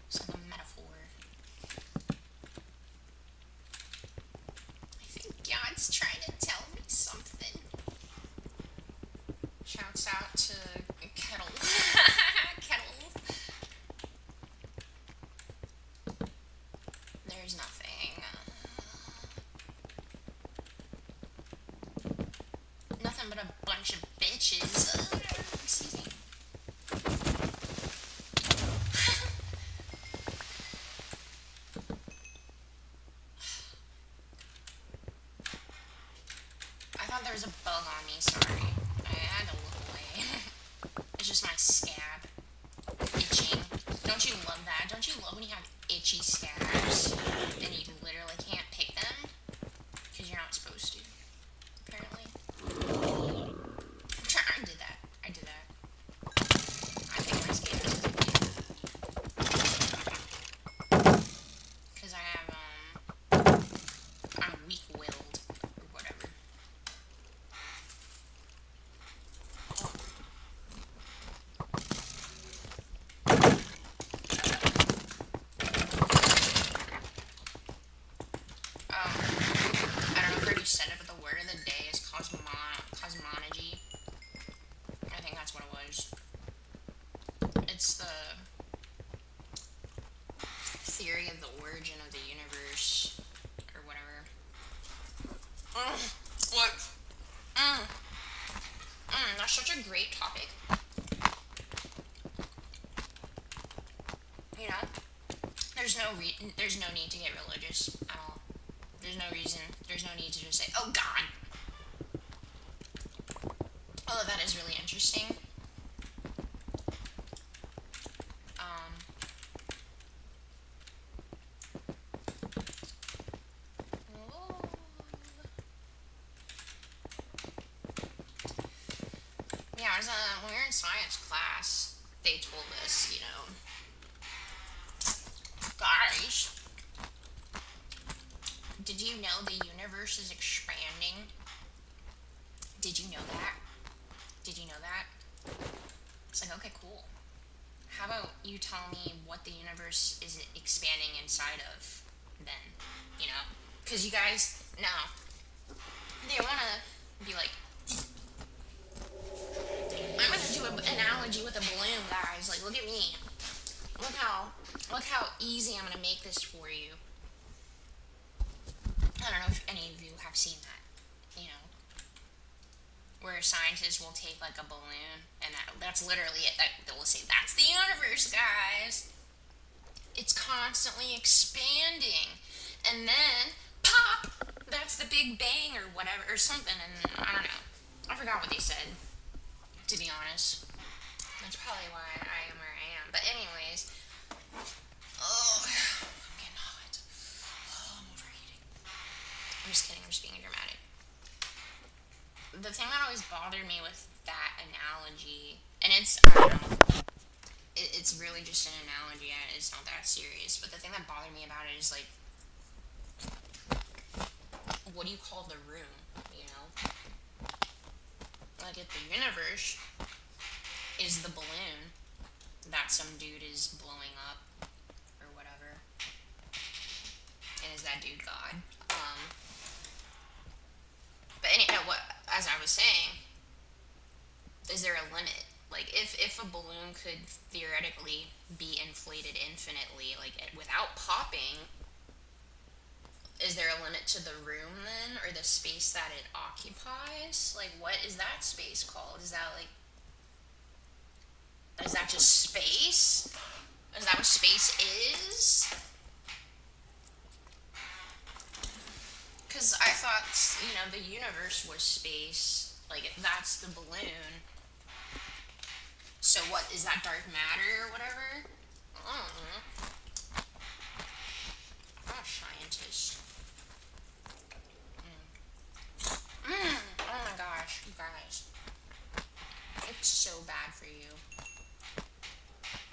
It's like a metaphor. I think God's trying to tell me something. Shouts out to Kettle. Kettle. There's nothing. Nothing but a bunch of bitches. Excuse me. I thought there was a bug on me, sorry. I had to look away. It's just my scab. Itching. Don't you love that? Don't you love when you have itchy scabs and you literally can't pick them? Because you're not supposed to, apparently. I did that. I did that. I picked my scabs. Because I'm weak-willed, or whatever. I don't know if I already said it, but the word of the day is cosmology. I think that's what it was. It's the theory of the origin of the universe, or whatever. What? That's such a great topic. You know, there's no need to get religious at all. There's no reason. There's no need to just say, "Oh God." Although that is really interesting. we were in science class, they told us, guys, did you know the universe is expanding? Did you know that? Did you know that? It's like, okay, cool. How about you tell me what the universe is expanding inside of then? Because you guys, now, they want to be like, I'm going to do an analogy with a balloon, guys. Like, look at me. Look how easy I'm going to make this for you. I don't know if any of you have seen that, where scientists will take like a balloon, and that's literally it. They will say, that's the universe, guys. It's constantly expanding. And then, pop! That's the Big Bang or whatever, or something, and I don't know. I forgot what they said, to be honest. That's probably why I am where I am. But anyways, oh, I'm getting hot. Oh, I'm overheating. I'm just kidding, I'm just being dramatic. The thing that always bothered me with that analogy, and it's, I don't know, it's really just an analogy, it's not that serious, but the thing that bothered me about it is, like, what do you call the room, Like, if the universe is the balloon that some dude is blowing up, or whatever, and is that dude God? But anyhow, as I was saying, is there a limit? Like, if a balloon could theoretically be inflated infinitely, like, without popping, is there a limit to the room then, or the space that it occupies? Like, what is that space called? Is that just space? Is that what space is? Because I thought, the universe was space. Like, if that's the balloon, so what, is that dark matter or whatever? I don't know. I'm not a scientist. Oh my gosh, you guys. It's so bad for you.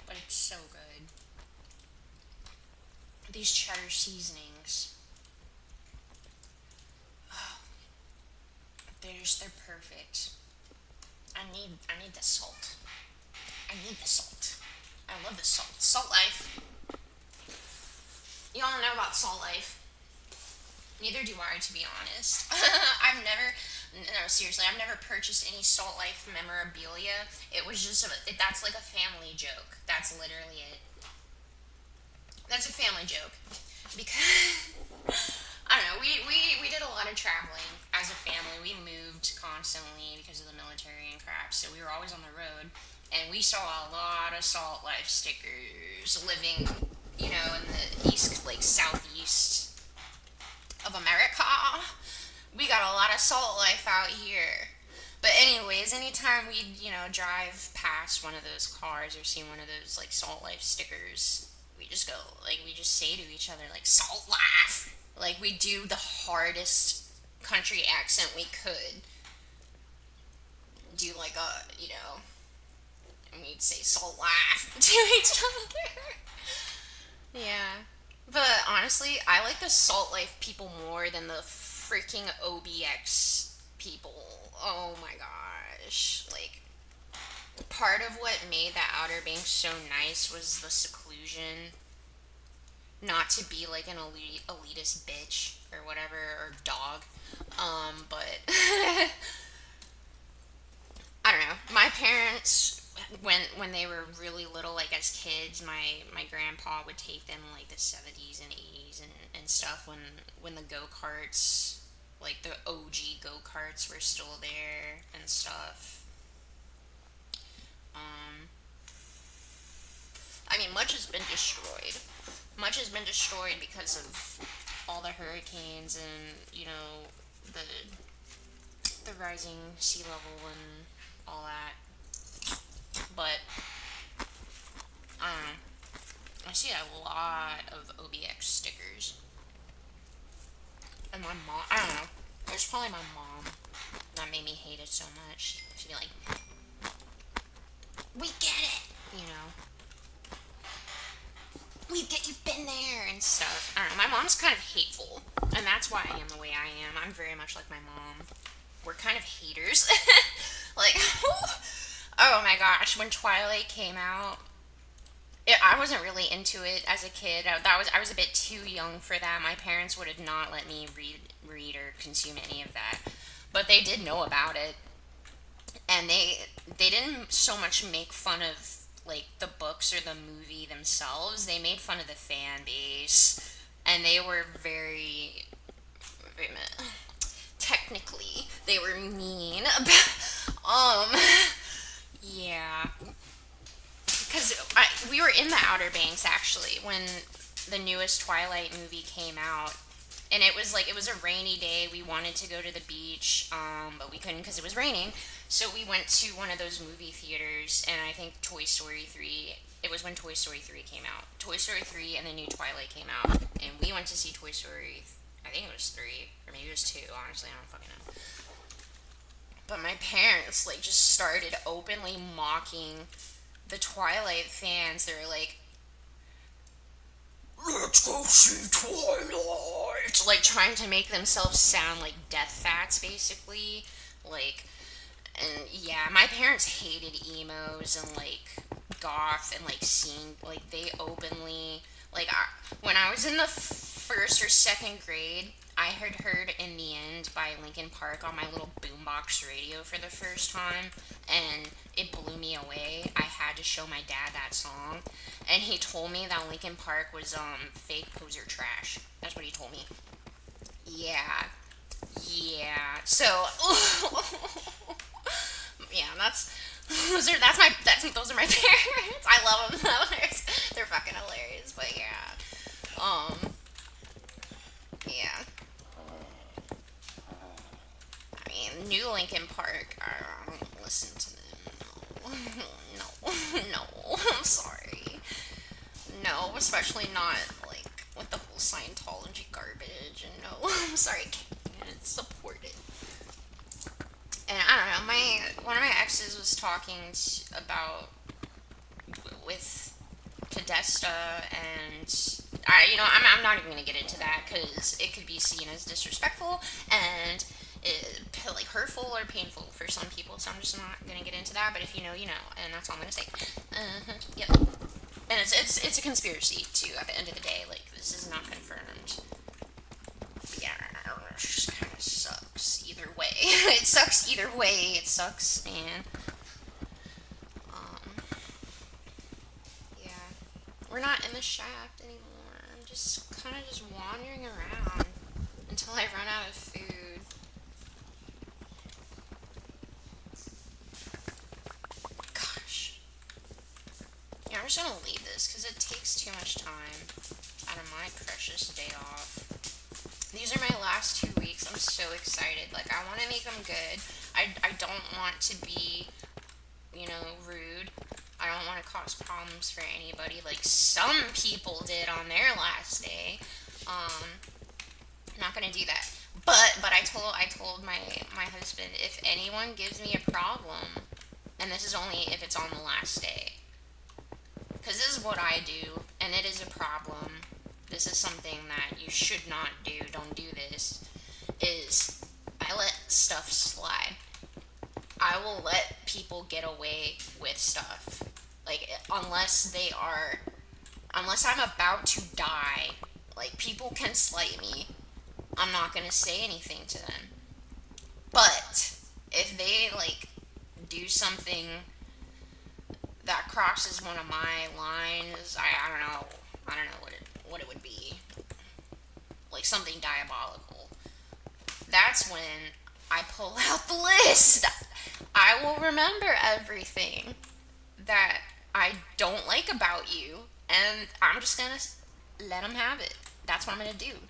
But it's so good. These cheddar seasonings. Oh, they're perfect. I need the salt. I need the salt. I love the salt. Salt Life. Y'all don't know about Salt Life. Neither do I, to be honest. Seriously, I've never purchased any Salt Life memorabilia. It was just, that's like a family joke. That's literally it. That's a family joke. Because, I don't know, we did a lot of traveling as a family. We moved constantly because of the military and crap, so we were always on the road. And we saw a lot of Salt Life stickers living, in the east, like southeast of America. We got a lot of Salt Life out here. But anyways, anytime we'd, drive past one of those cars or see one of those, like, Salt Life stickers, we just say to each other, like, Salt Life! Like, we do the hardest country accent we could. Do, like, and we'd say Salt Life to each other. Yeah. But honestly, I like the Salt Life people more than the freaking OBX people. Oh my gosh. Like, part of what made that Outer Banks so nice was the seclusion. Not to be like an elitist bitch or whatever, or dog. But I don't know. My parents, when they were really little, like as kids, my grandpa would take them in like the 70s and 80s and stuff when the go-karts, like the OG go-karts were still there and stuff. I mean, much has been destroyed. Much has been destroyed because of all the hurricanes and, the rising sea level and all that. But I see a lot of OBX stickers. And my mom, I don't know, it was probably my mom that made me hate it so much. She'd be like, We get it. You know, you've been there and stuff. I don't know. My mom's kind of hateful, and that's why I am the way I am. I'm very much like my mom. We're kind of haters. Like, oh my gosh, when Twilight came out, I wasn't really into it as a kid. I was a bit too young for that. My parents would have not let me read or consume any of that, but they did know about it, and they didn't so much make fun of like the books or the movie themselves. They made fun of the fan base, and they were very, very technically they were mean about yeah, because we were in the Outer Banks actually when the newest Twilight movie came out, and it was like it was a rainy day. We wanted to go to the beach, but we couldn't because it was raining. So we went to one of those movie theaters, and I think Toy Story 3. It was when Toy Story 3 came out. Toy Story 3 and the new Twilight came out, and we went to see Toy Story. I think it was 3 or maybe it was 2. Honestly, I don't fucking know. But my parents like just started openly mocking the Twilight fans. They were like, "Let's go see Twilight," like trying to make themselves sound like death fats, basically. Like, and yeah, my parents hated emos and like goth and like seeing like they openly like when I was in the first or second grade, I had heard "In the End" by Linkin Park on my little boombox radio for the first time, and it blew me away. I had to show my dad that song, and he told me that Linkin Park was fake poser trash. That's what he told me. Yeah, yeah. So yeah, those are my parents. I love them though. They're fucking hilarious. But yeah, yeah. I mean, new Linkin Park. I don't listen to them. No, no, no. I'm sorry. No, especially not like with the whole Scientology garbage. And no, I'm sorry, I can't support it. And I don't know. My one of my exes was talking about with Podesta, and I'm not even gonna get into that because it could be seen as disrespectful and like hurtful or painful for some people. So I'm just not gonna get into that. But if you know, you know, and that's all I'm gonna say. Yep. And it's a conspiracy too. At the end of the day, like this is not confirmed. But yeah, it just kind of sucks either way. It sucks either way. It sucks, and um, yeah, we're not in the shaft anymore. I'm just kind of just wandering around until I run out of food. Gosh. Yeah, I'm just gonna leave this because it takes too much time out of my precious day off. These are my last 2 weeks. I'm so excited. Like, I want to make them good. I don't want to be, rude. I don't want to cause problems for anybody like some people did on their last day. I'm not gonna do that. But I told my husband, if anyone gives me a problem, and this is only if it's on the last day, because this is what I do, and it is a problem. This is something that you should not do. Don't do this. Is I let stuff slide. I will let people get away with stuff. Like unless I'm about to die, like people can slight me. I'm not gonna say anything to them. But if they like do something that crosses one of my lines, I don't know. I don't know what it would be. Like something diabolical. That's when I pull out the list. I will remember everything that I don't like about you, and I'm just gonna let them have it. That's what I'm gonna do.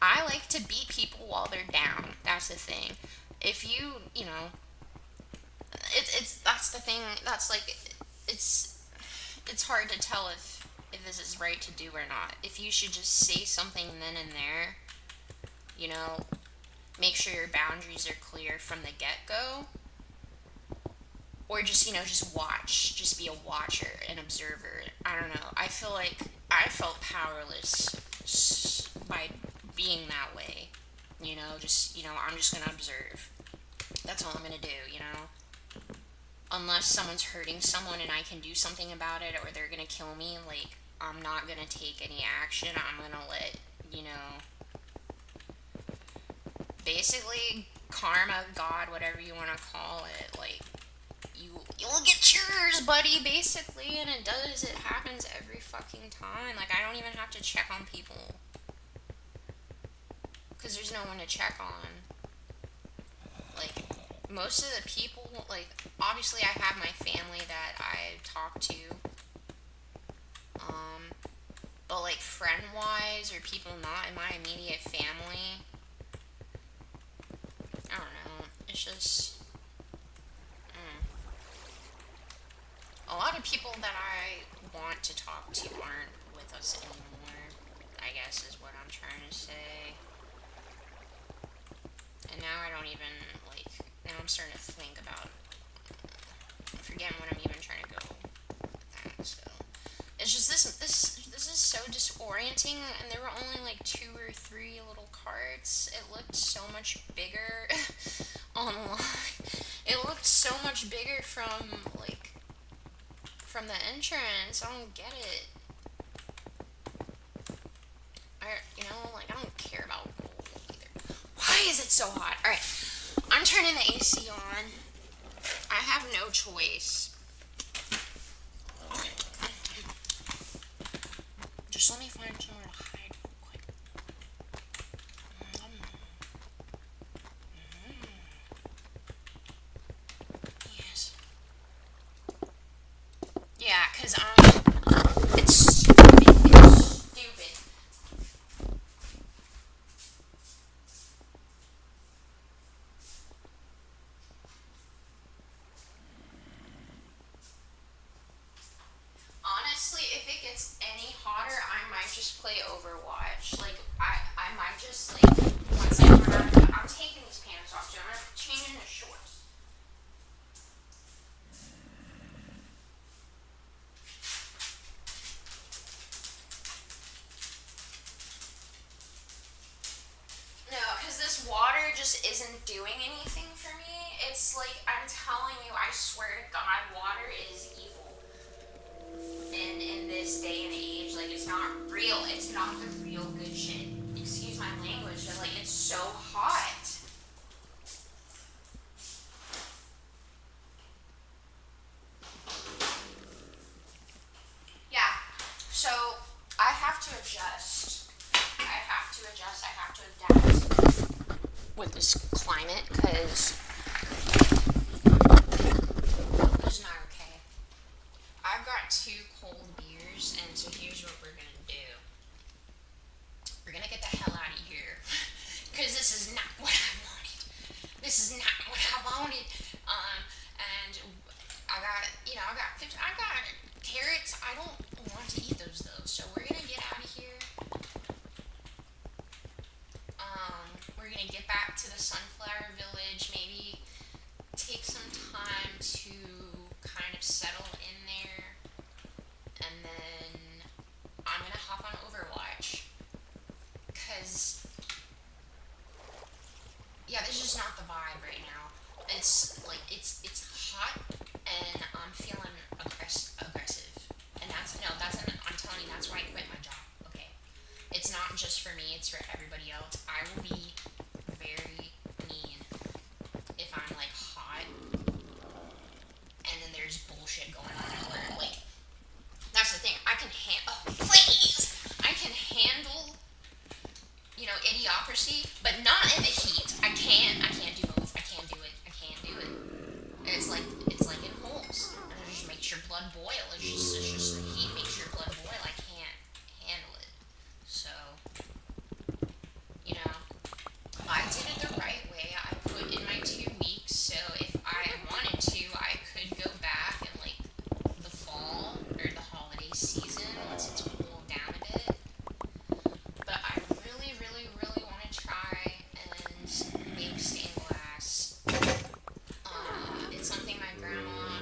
I like to beat people while they're down. That's the thing. If it's that's the thing. That's like it's hard to tell if this is right to do or not. If you should just say something then and there, you know, make sure your boundaries are clear from the get go, or just just watch, just be a watcher, an observer. I don't know. I feel like I felt powerless by being that way. Just I'm just gonna observe. That's all I'm gonna do. Unless someone's hurting someone and I can do something about it, or they're gonna kill me, like, I'm not gonna take any action. I'm gonna let, basically karma, God, whatever you want to call it, like, you'll get yours, buddy, basically. And it happens every fucking time. Like, I don't even have to check on people because there's no one to check on. Like, most of the people, like, obviously I have my family that I talk to, but, like, friend-wise, or people not in my immediate family, I don't know, it's just, a lot of people that I want to talk to aren't with us anymore, I guess is what I'm trying to say. And now I don't even, like, now I'm starting to think about, forgetting what I'm even trying to go with that, so. It's just this is so disorienting, and there were only like 2 or 3 little carts. It looked so much bigger online. It looked so much bigger from the entrance. I don't get it. I don't care about gold either. Why is it so hot? All right, I'm turning the AC on. I have no choice. Just let me find somewhere to hide real quick. Yes. Yeah, because it's stupid. It's stupid. Honestly, if it gets any hotter, I might just play Overwatch. Like, I might just, like, once I run out of, I'm taking these pants off, so I'm gonna change into shorts. No, because this water just isn't doing anything for me. It's like, I'm telling you, I swear to God, water is evil. In this day and age, like, it's not real. It's not the real good shit. Excuse my language, but, like, it's so hot. Yeah, so I have to adjust. I have to adjust. I have to adapt with this climate, because it's not okay. I've got 2 cold beers, and so here's what we're gonna do. We're gonna get the hell out of here, because this is not what I wanted. This is not what I wanted. And I got carrots. I don't want to eat those though, so we're gonna get out of here. We're gonna get back to the Sunflower Village, maybe take some time to kind of settle in there, and then I'm gonna hop on Overwatch, because, yeah, this is just not the vibe right now. It's like, it's hot, and I'm feeling aggressive, and I'm telling you, that's why I quit my job, okay? It's not just for me, it's for everybody else. I will be very mean if I'm, like, hot, and then there's bullshit going on at work. Like, that's the thing. I can handle, idiocracy, but not in the heat. I can't do both. I can't do it. It's like in holes. It just makes your blood boil. It's just the heat makes your blood boil. I can't handle it. So, I did it the right way. I put in my 2 weeks, so if I wanted to, I could go back in, like, the fall or the holiday season once it's cooled down a bit. But I really, really, really want to try and make stained glass. It's something my grandma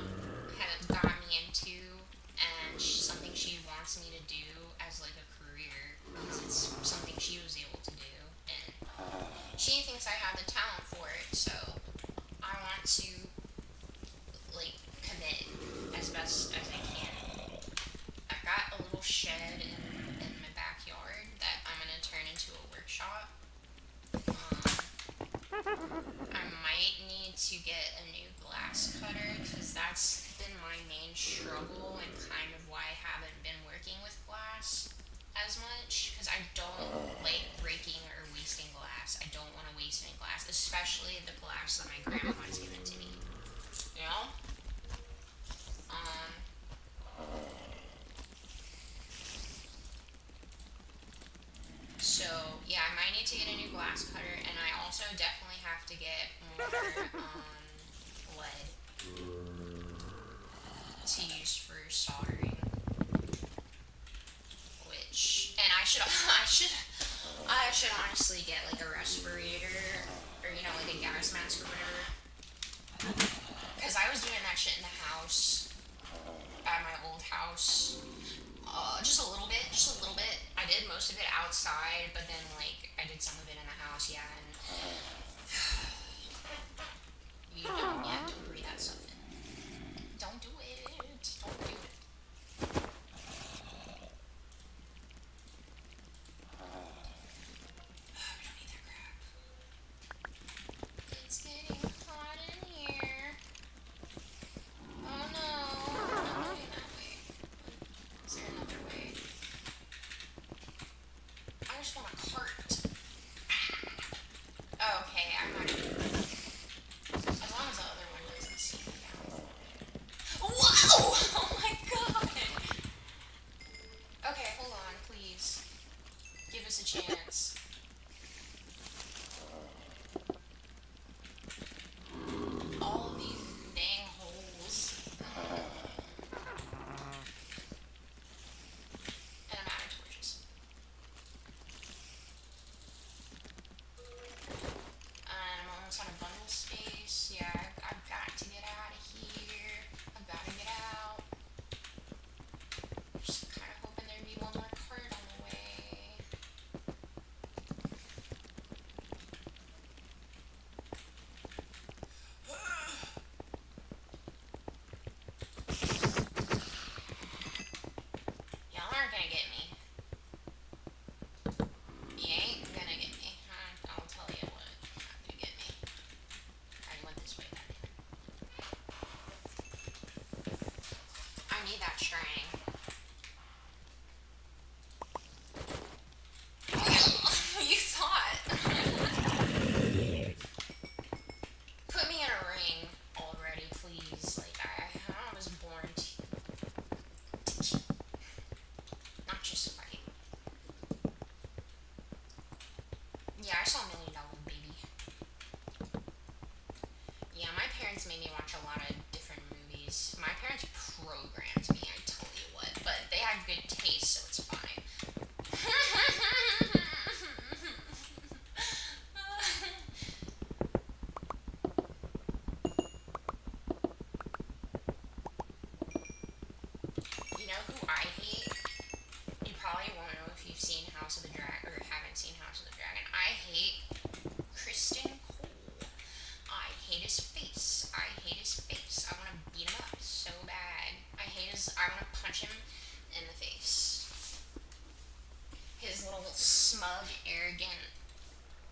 struggle and kind of why I haven't been working with glass as much because I don't like breaking or wasting glass. I don't want to waste any glass, especially the glass that my grandma has given to me. You know? Um, so yeah, I might need to get a new glass cutter, and I also definitely have to get more lead to use for soldering. And I should honestly get like a respirator or like a gas mask or whatever. Because I was doing that shit in the house, at my old house. Just a little bit, I did most of it outside, but then like I did some of it in the house, yeah. And don't breathe that stuff in. Don't do it. Don't do it. We don't need that crap. It's getting hot in here. Oh no. I'm not going that way. Is there another way? I just want a cart. Okay, I'm not. As long as the other one doesn't see me down. Whoa! Oh my god! Okay, hold on, please. Give us a chance. All of these dang holes. And I'm out of torches. I'm almost out of bundle space. Yeah, I've got to get out of here. I've got to get out. Just kind of hoping there'd be one more cart on the way. Y'all aren't gonna get me. You ain't gonna get me. I'll tell you what. You're not gonna get me. I went this way, goddammit. I need that string. You thought. Put me in a ring already, please. Like, I was born to not just fight. Yeah, I saw $1 Million Baby. Yeah, my parents made me watch a lot of different movies. My parents programmed me, I tell you what. But they had good taste, so it's fine. You know who I hate? You probably won't know if you've seen House of the Dragon or haven't seen House of the Dragon. I hate Kristen Cole. I hate his face. I hate his face. I want to beat him up so bad. I want to punch him in the face. His little smug, arrogant,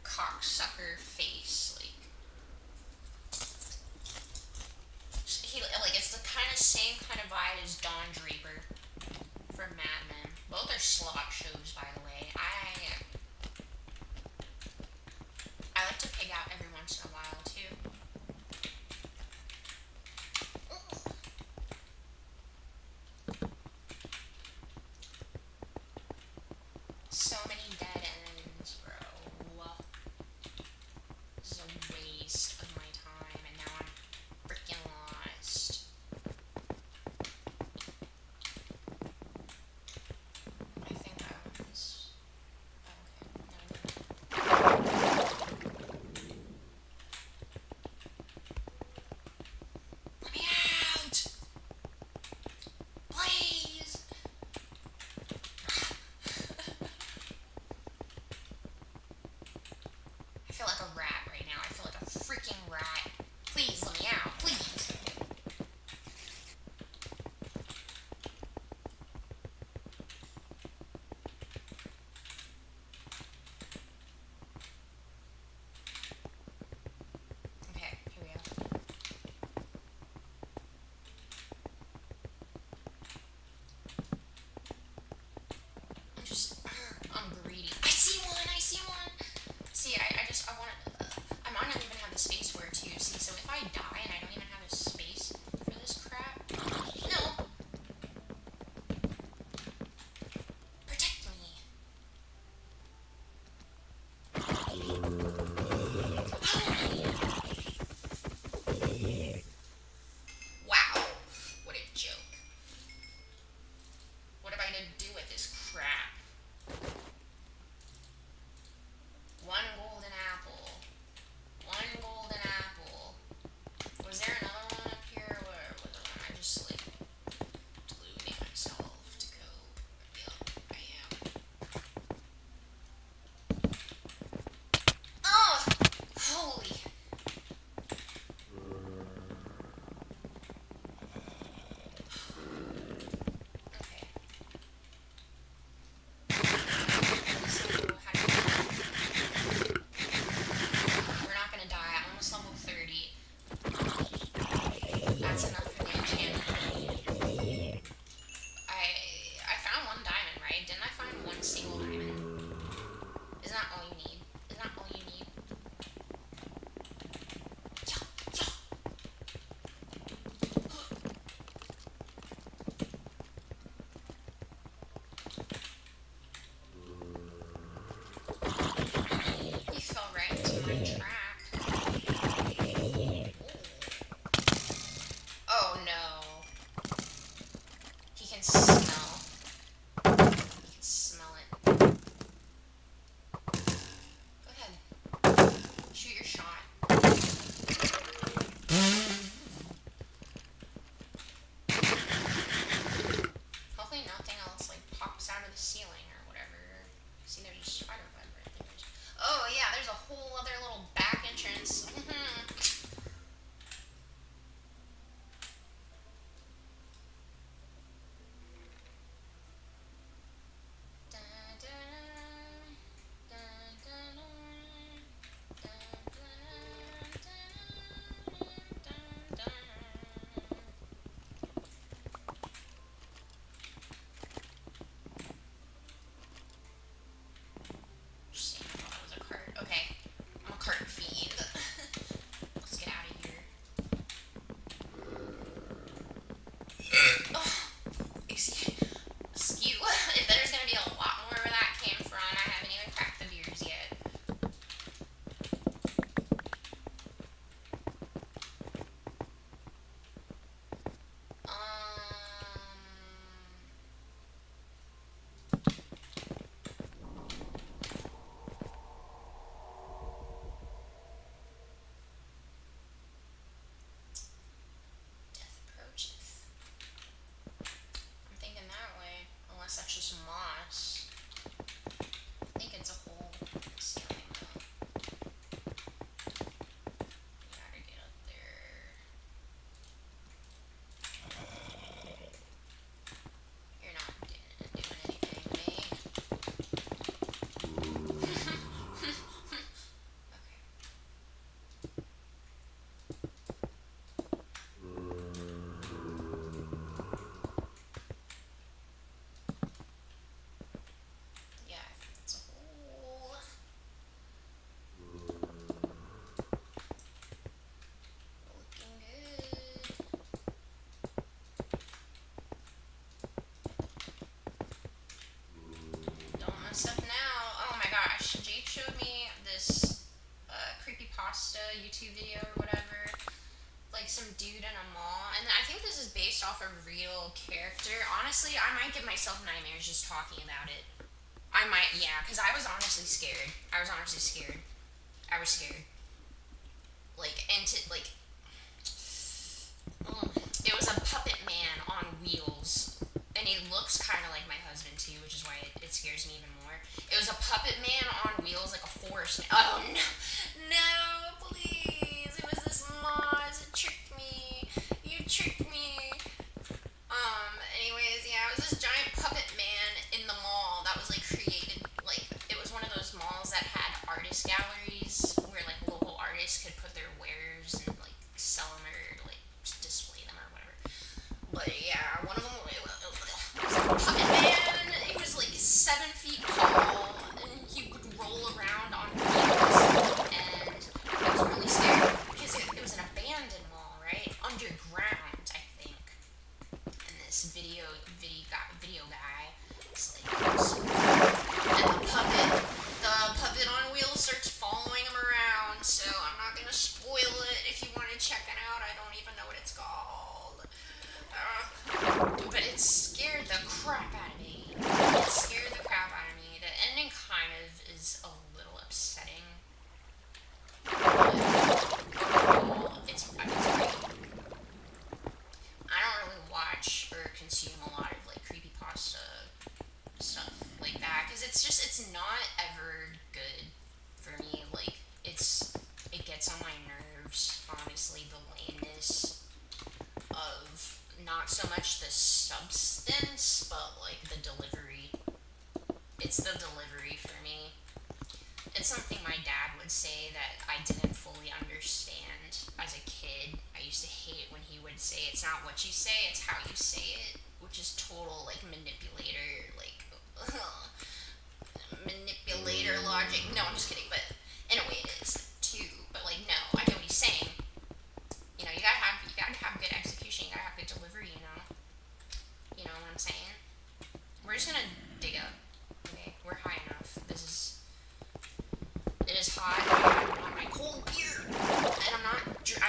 cocksucker face. It's the kind of same kind of vibe as Don Draper from Mad Men. Both are slot shows, by the way. I like to pig out every once in a while, too. So many dead ends, bro. This is a waste of my time, and now I'm freaking lost. I think I want this. Okay, no, I didn't. Let me out! Please! Pasta YouTube video or whatever. Like some dude in a mall, and I think this is based off a real character. Honestly, I might give myself nightmares just talking about it. I might, yeah, because I was honestly scared. I was honestly scared. I was scared. Like, and to, like, it was a puppet man on wheels, and he looks kind of like my husband too, which is why it scares me even more. It was a puppet man on wheels, like a forest. Oh no, no, please! It was this Moz. It tricked me. You tricked me. Anyways, yeah, it was this giant puppet man in the mall that was like created. Like it was one of those malls that had artist galleries where like local artists could put their wares and like sell them or like display them or whatever. But yeah, one of them it was a puppet man. He was like 7 feet tall, and he would roll around on wheels, and it was really scary because it was an abandoned mall, right, underground, I think. And this video guy, is like, and the puppet on wheels starts following him around. So I'm not gonna spoil it. If you want to check it out, I don't even know what it's called. But it scared the crap out of me. It scared the crap out of me. The ending kind of is a little upsetting. But overall, it's great. I don't really watch or consume a lot of like creepypasta stuff like that because it's not ever good for me. Like it gets on my nerves. Honestly, the lameness of not so much the substance, but like the delivery. It's the delivery for me. It's something my dad would say that I didn't fully understand as a kid. I used to hate when he would say, it's not what you say, it's how you say it, which is total like manipulator, like manipulator logic. No, I'm just kidding, but in a way it is too. But like, no, I get what he's saying. You know, you gotta have good execution. You gotta have good delivery. You know what I'm saying. We're just gonna dig up. Okay, we're high enough. It is hot. I want my cold beer, and I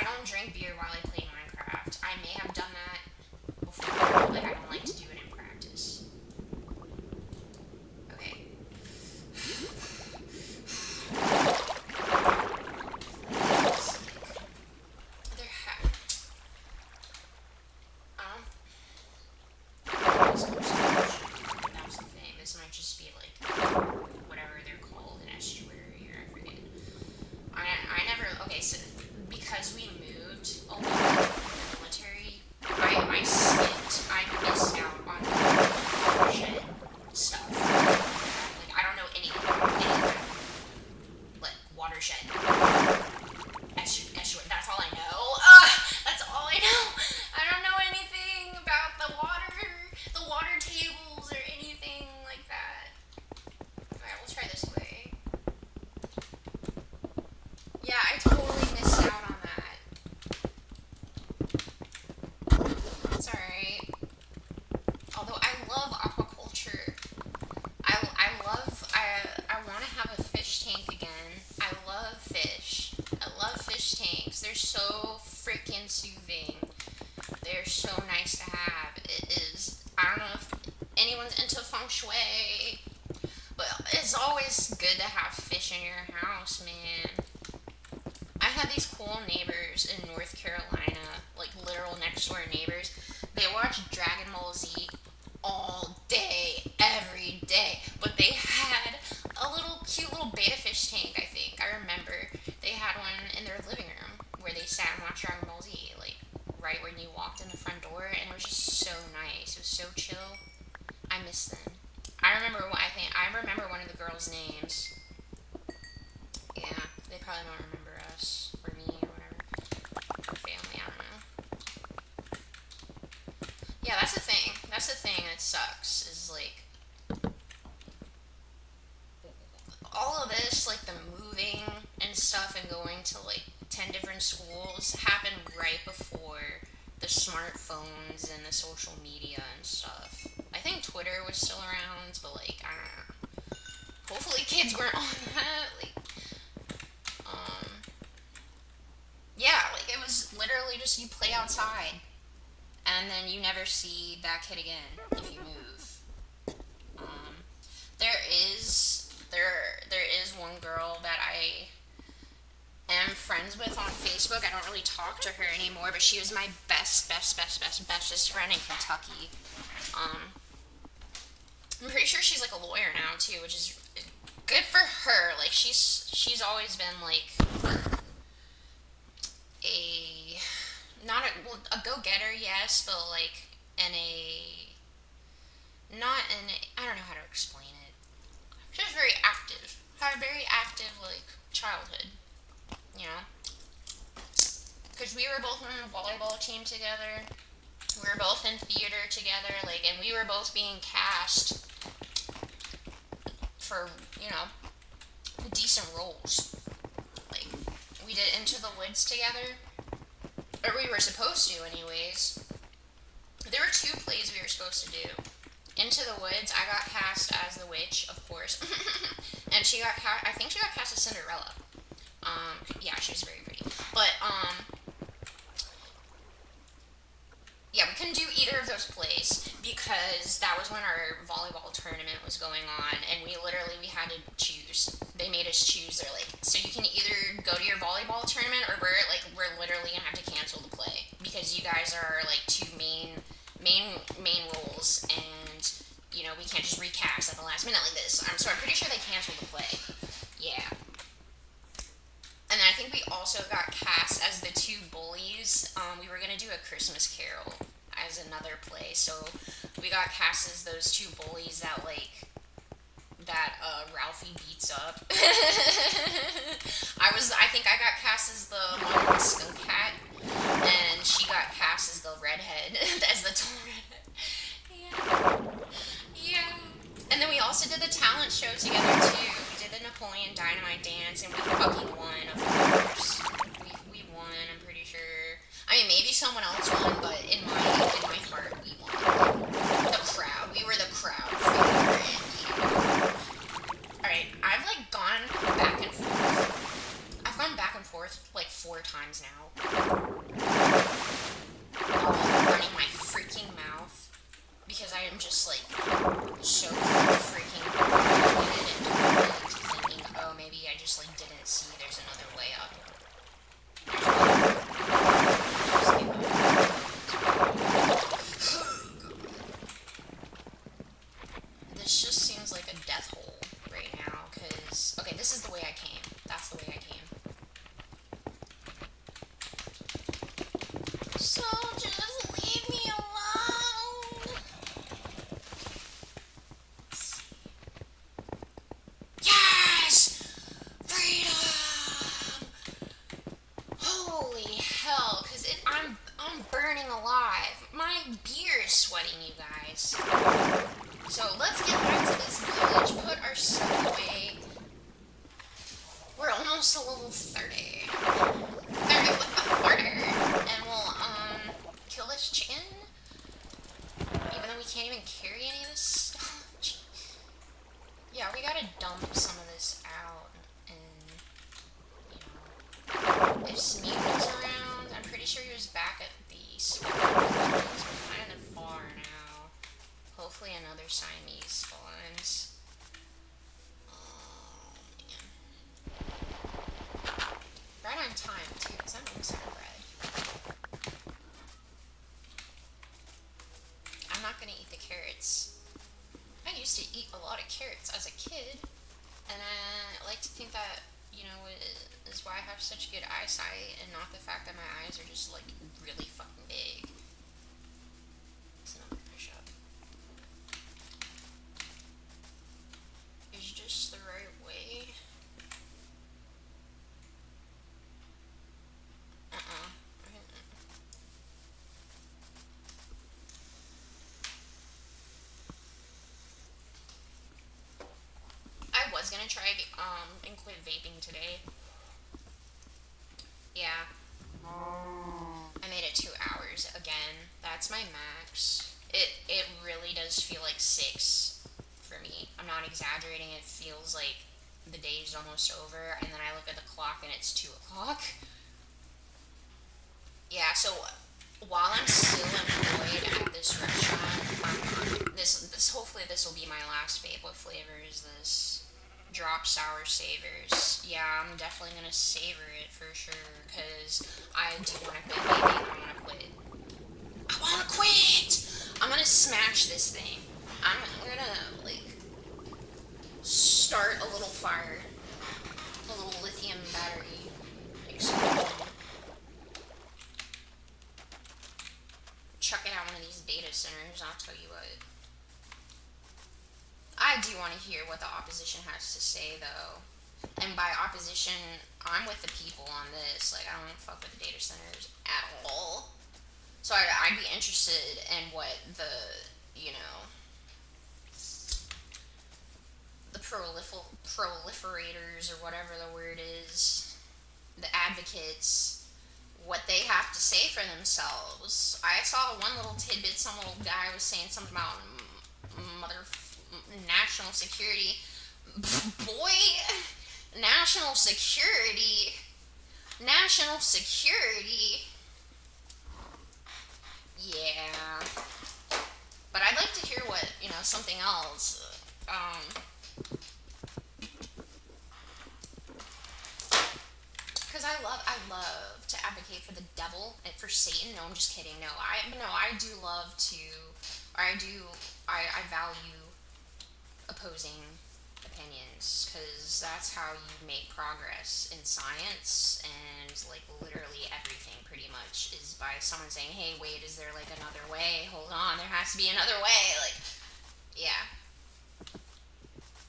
don't drink beer while I play Minecraft. I may have done that before, but I don't like to do it in practice. Okay. This might just be like whatever they're called, an estuary or I forget. I never, okay, so because we moved a lot in the military, I missed out on watershed stuff. Like, I don't know any of that. Like, watershed. Estuary, that's all I know. That's all I know. I don't know anything about the water tables or anything like that. Alright, we'll try this way. Yeah, I totally missed out on that. It's alright. Although I love aquaculture. I want to have a fish tank again. I love fish. I love fish tanks. They're so freaking soothing. They're so nice to have. It is. I don't know if anyone's into feng shui, but it's always good to have fish in your house, man. I had these cool neighbors in North Carolina, like literal next door neighbors. They watch Dragon Ball Z all day, every day, but they had a cute little betta fish tank, I think. I remember they had one in their living room where they sat and watched Dragon Ball Z, like right when you walked in the front door, and it was just so nice. It was so chill. I miss them. I remember one of the girls' names. Yeah, they probably don't remember us or me or whatever. Or family, I don't know. Yeah, that's the thing. That's the thing that sucks is like all of this, like the moving and stuff and going to like 10 different schools happened right before the smartphones and the social media and stuff. I think Twitter was still around, but like, I don't know. Hopefully kids weren't on that. Like, is literally just you play outside, and then you never see that kid again if you move. Um, there is one girl that I am friends with on Facebook. I don't really talk to her anymore, but she was my bestest friend in Kentucky. Um, I'm pretty sure she's like a lawyer now too, which is good for her. Like she's always been like a not a go getter, yes, but like in a not in a, I don't know how to explain it. She's very active. Had a very active like childhood, you know, because we were both on a volleyball team together. We were both in theater together, like, and we were both being cast for decent roles. Like we did Into the Woods together, or we were supposed to, anyways. There were two plays we were supposed to do. Into the Woods, I got cast as the witch, of course, and she got I think she got cast as Cinderella. Yeah, she was very pretty, but yeah, we couldn't do either of those plays because that was when our volleyball tournament was going on, and we had to choose. They made us choose. They're like, so you can either go to your volleyball tournament, or we're literally gonna have to cancel the play because you guys are like two main roles, and we can't just recast at the last minute like this. So I'm pretty sure they canceled the play. Yeah. And then I think we also got cast as the two bullies. We were gonna do A Christmas Carol as another play, so we got cast as those two bullies that Ralphie beats up. I think I got cast as the one with the skunk hat, and she got cast as the redhead, as the tall redhead. Yeah, yeah. And then we also did the talent show together too. We did the Napoleon Dynamite dance, and we fucking won, of course. We won, I'm pretty sure. I mean, maybe someone else won, but in my heart, we won. The crowd. We were the crowd. Alright, I've like gone back and forth. I've gone back and forth like 4 times now. Running my freaking mouth. Because I am just like so freaking motivated and thinking, oh, maybe I just like didn't see there's another way up. This just seems like a death hole right now, because, okay, this is the way I came. That's the way I came. So just leave me alone. Yes! Freedom! Holy hell, because I'm burning alive. My beer is sweating, you guys. So let's get back to this village, put our stuff away. We're almost to level 30. 30 with the farter. And we'll, kill this chicken. Even though we can't even carry any of this stuff. Yeah, we gotta dump some of this out. And, if Smeek was around, I'm pretty sure he was back at the spawn. We're kind of far now. Hopefully another Siamese spawns. Oh, man. Right on time, too, because I'm almost out of bread. I'm not going to eat the carrots. I used to eat a lot of carrots as a kid, and I like to think that, is why I have such good eyesight, and not the fact that my eyes are just, like, really fucking big. It's another push-up. Is just the right way. I was gonna try and quit vaping today. Yeah. I made it 2 hours again. That's my max. It really does feel like 6 for me. I'm not exaggerating. It feels like the day's almost over, and then I look at the clock and it's 2 o'clock. Yeah, so while I'm still employed at this restaurant, this hopefully this will be my last vape. What flavor is this? Drop sour savors. Yeah, I'm definitely gonna savor it for sure because I do want to quit vaping. I want to quit. I want to quit. I'm gonna smash this thing. I'm gonna like start a little fire, a little lithium battery explosion. Chuck it out one of these data centers. I'll tell you what. I do want to hear what the opposition has to say, though. And by opposition, I'm with the people on this. Like, I don't fuck with the data centers at all. So I'd be interested in what you know, the proliferators or whatever the word is, the advocates, what they have to say for themselves. I saw one little tidbit. Some little guy was saying something about mother national security. Boy, national security, national security. Yeah, but I'd like to hear what something else. Because I love to advocate for the devil and for Satan. No, I'm just kidding. No, I do love to, or I value opposing opinions because that's how you make progress in science and like literally everything pretty much is by someone saying, hey, wait, is there like another way? Hold on, there has to be another way. Like, yeah.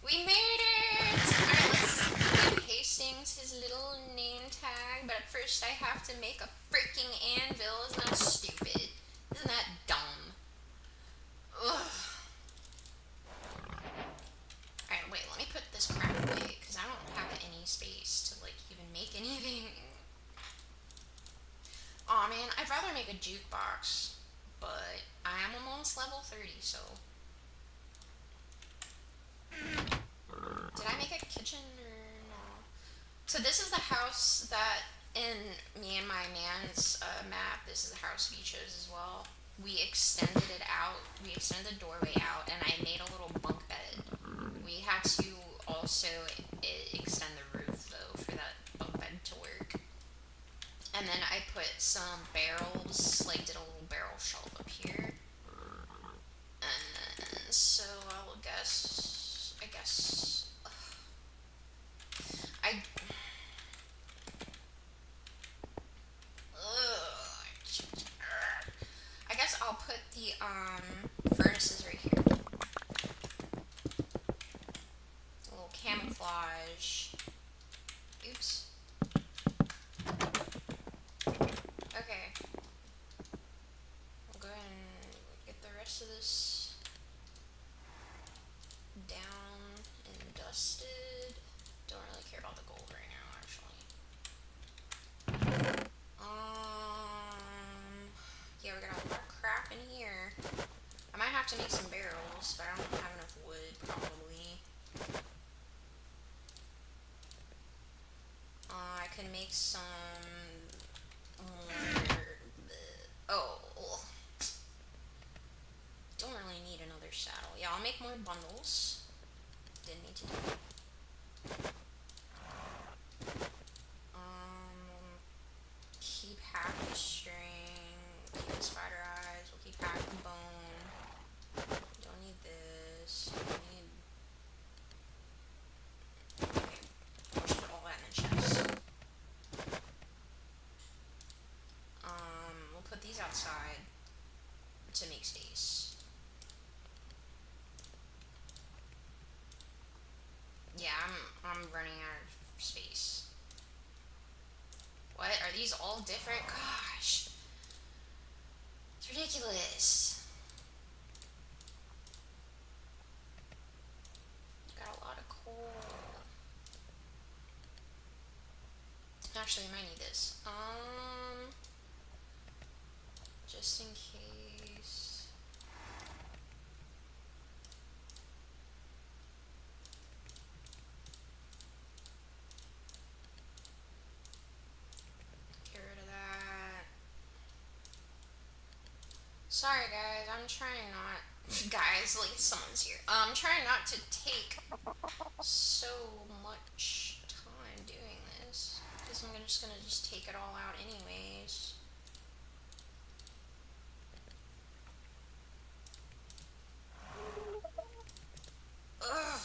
We made it! Alright, let's give Hastings his little name tag, but at first I have to make a freaking anvil. Isn't that stupid? Isn't that dumb? Ugh. Alright, wait, let me put this crap away, because I don't have any space to, like, even make anything. Aw, man, I'd rather make a jukebox, but I am almost level 30, so... Did I make a kitchen or no? So this is the house that in me and my man's map, this is the house we chose as well. We extended it out. We extended the doorway out, and I made a little bunk bed. We had to also extend the roof though for that bunk bed to work. And then I put some barrels, like did a little barrel shelf up here. And so I guess I I guess I'll put the furnaces right here. A little camouflage. Oops. Okay. We'll go ahead and get the rest of this down and dusted. Don't really care about the gold right now, actually. Yeah, we got a lot of crap in here. I might have to make some barrels, but I don't have enough wood, probably. I could make some more. Oh, don't really need another saddle. Yeah, I'll make more bundles. Didn't need to do that. Keep half the string. Keep the spider eyes. We'll keep half the bone. Don't need this. Don't need. Okay, I'll just put all that in the chest. We'll put these outside to make space. Yeah, I'm running out of space. What? Are these all different? Gosh. It's ridiculous. Got a lot of coal. Actually, I might need this. Just in case. Get rid of that. Sorry, guys. I'm trying not. Guys, like someone's here. I'm trying not to take so much time doing this because I'm just gonna just take it all out anyways. Ugh.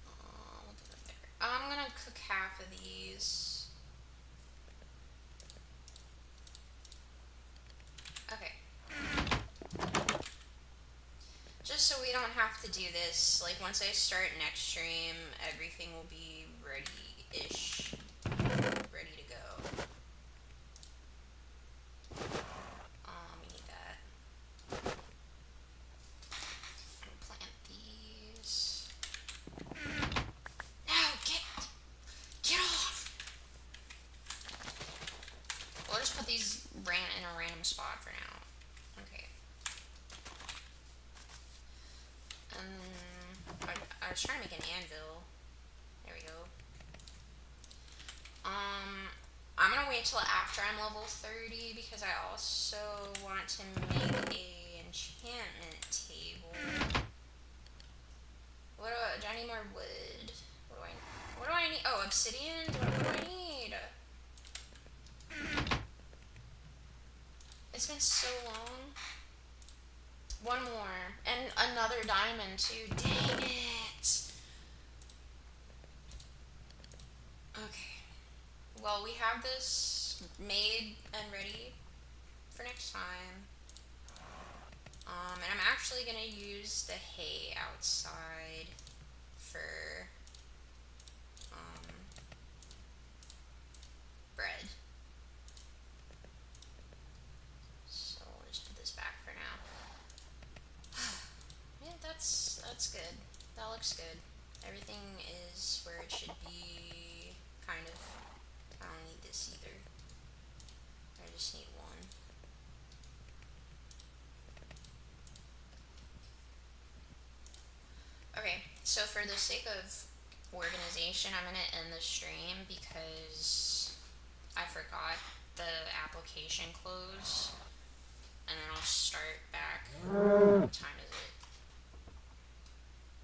We'll put it there. I'm gonna cook half of these. Okay. Just so we don't have to do this, like once I start next stream, everything will be ready-ish. Ready to go. We need that. Plant these. No, get off! We'll just put these in a random spot for now. Okay. I was trying to make an anvil. There we go. I'm gonna wait till after I'm level 30 because I also want to make a enchantment table. Do I need more wood? What do I need? Oh, obsidian? What do I need? It's been so long. One more. And another diamond too. Dang it. Okay. Well, we have this made and ready for next time. And I'm actually gonna use the hay outside for bread. So we'll just put this back for now. Yeah, that's good. That looks good. Everything is where it should be, kind of. I don't need this either. I just need one. Okay, so for the sake of organization, I'm going to end the stream because I forgot the application close. And then I'll start back. What time is it?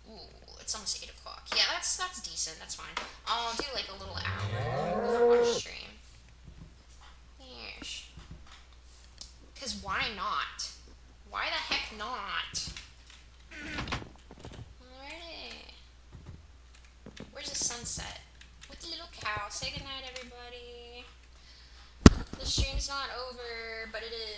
Ooh, it's almost 8 o'clock. Yeah, that's decent. That's fine. I'll do like a little hour watch stream. Yes. Because why not? Why the heck not? Alrighty. Where's the sunset? With the little cow. Say goodnight, everybody. The stream's not over, but it is.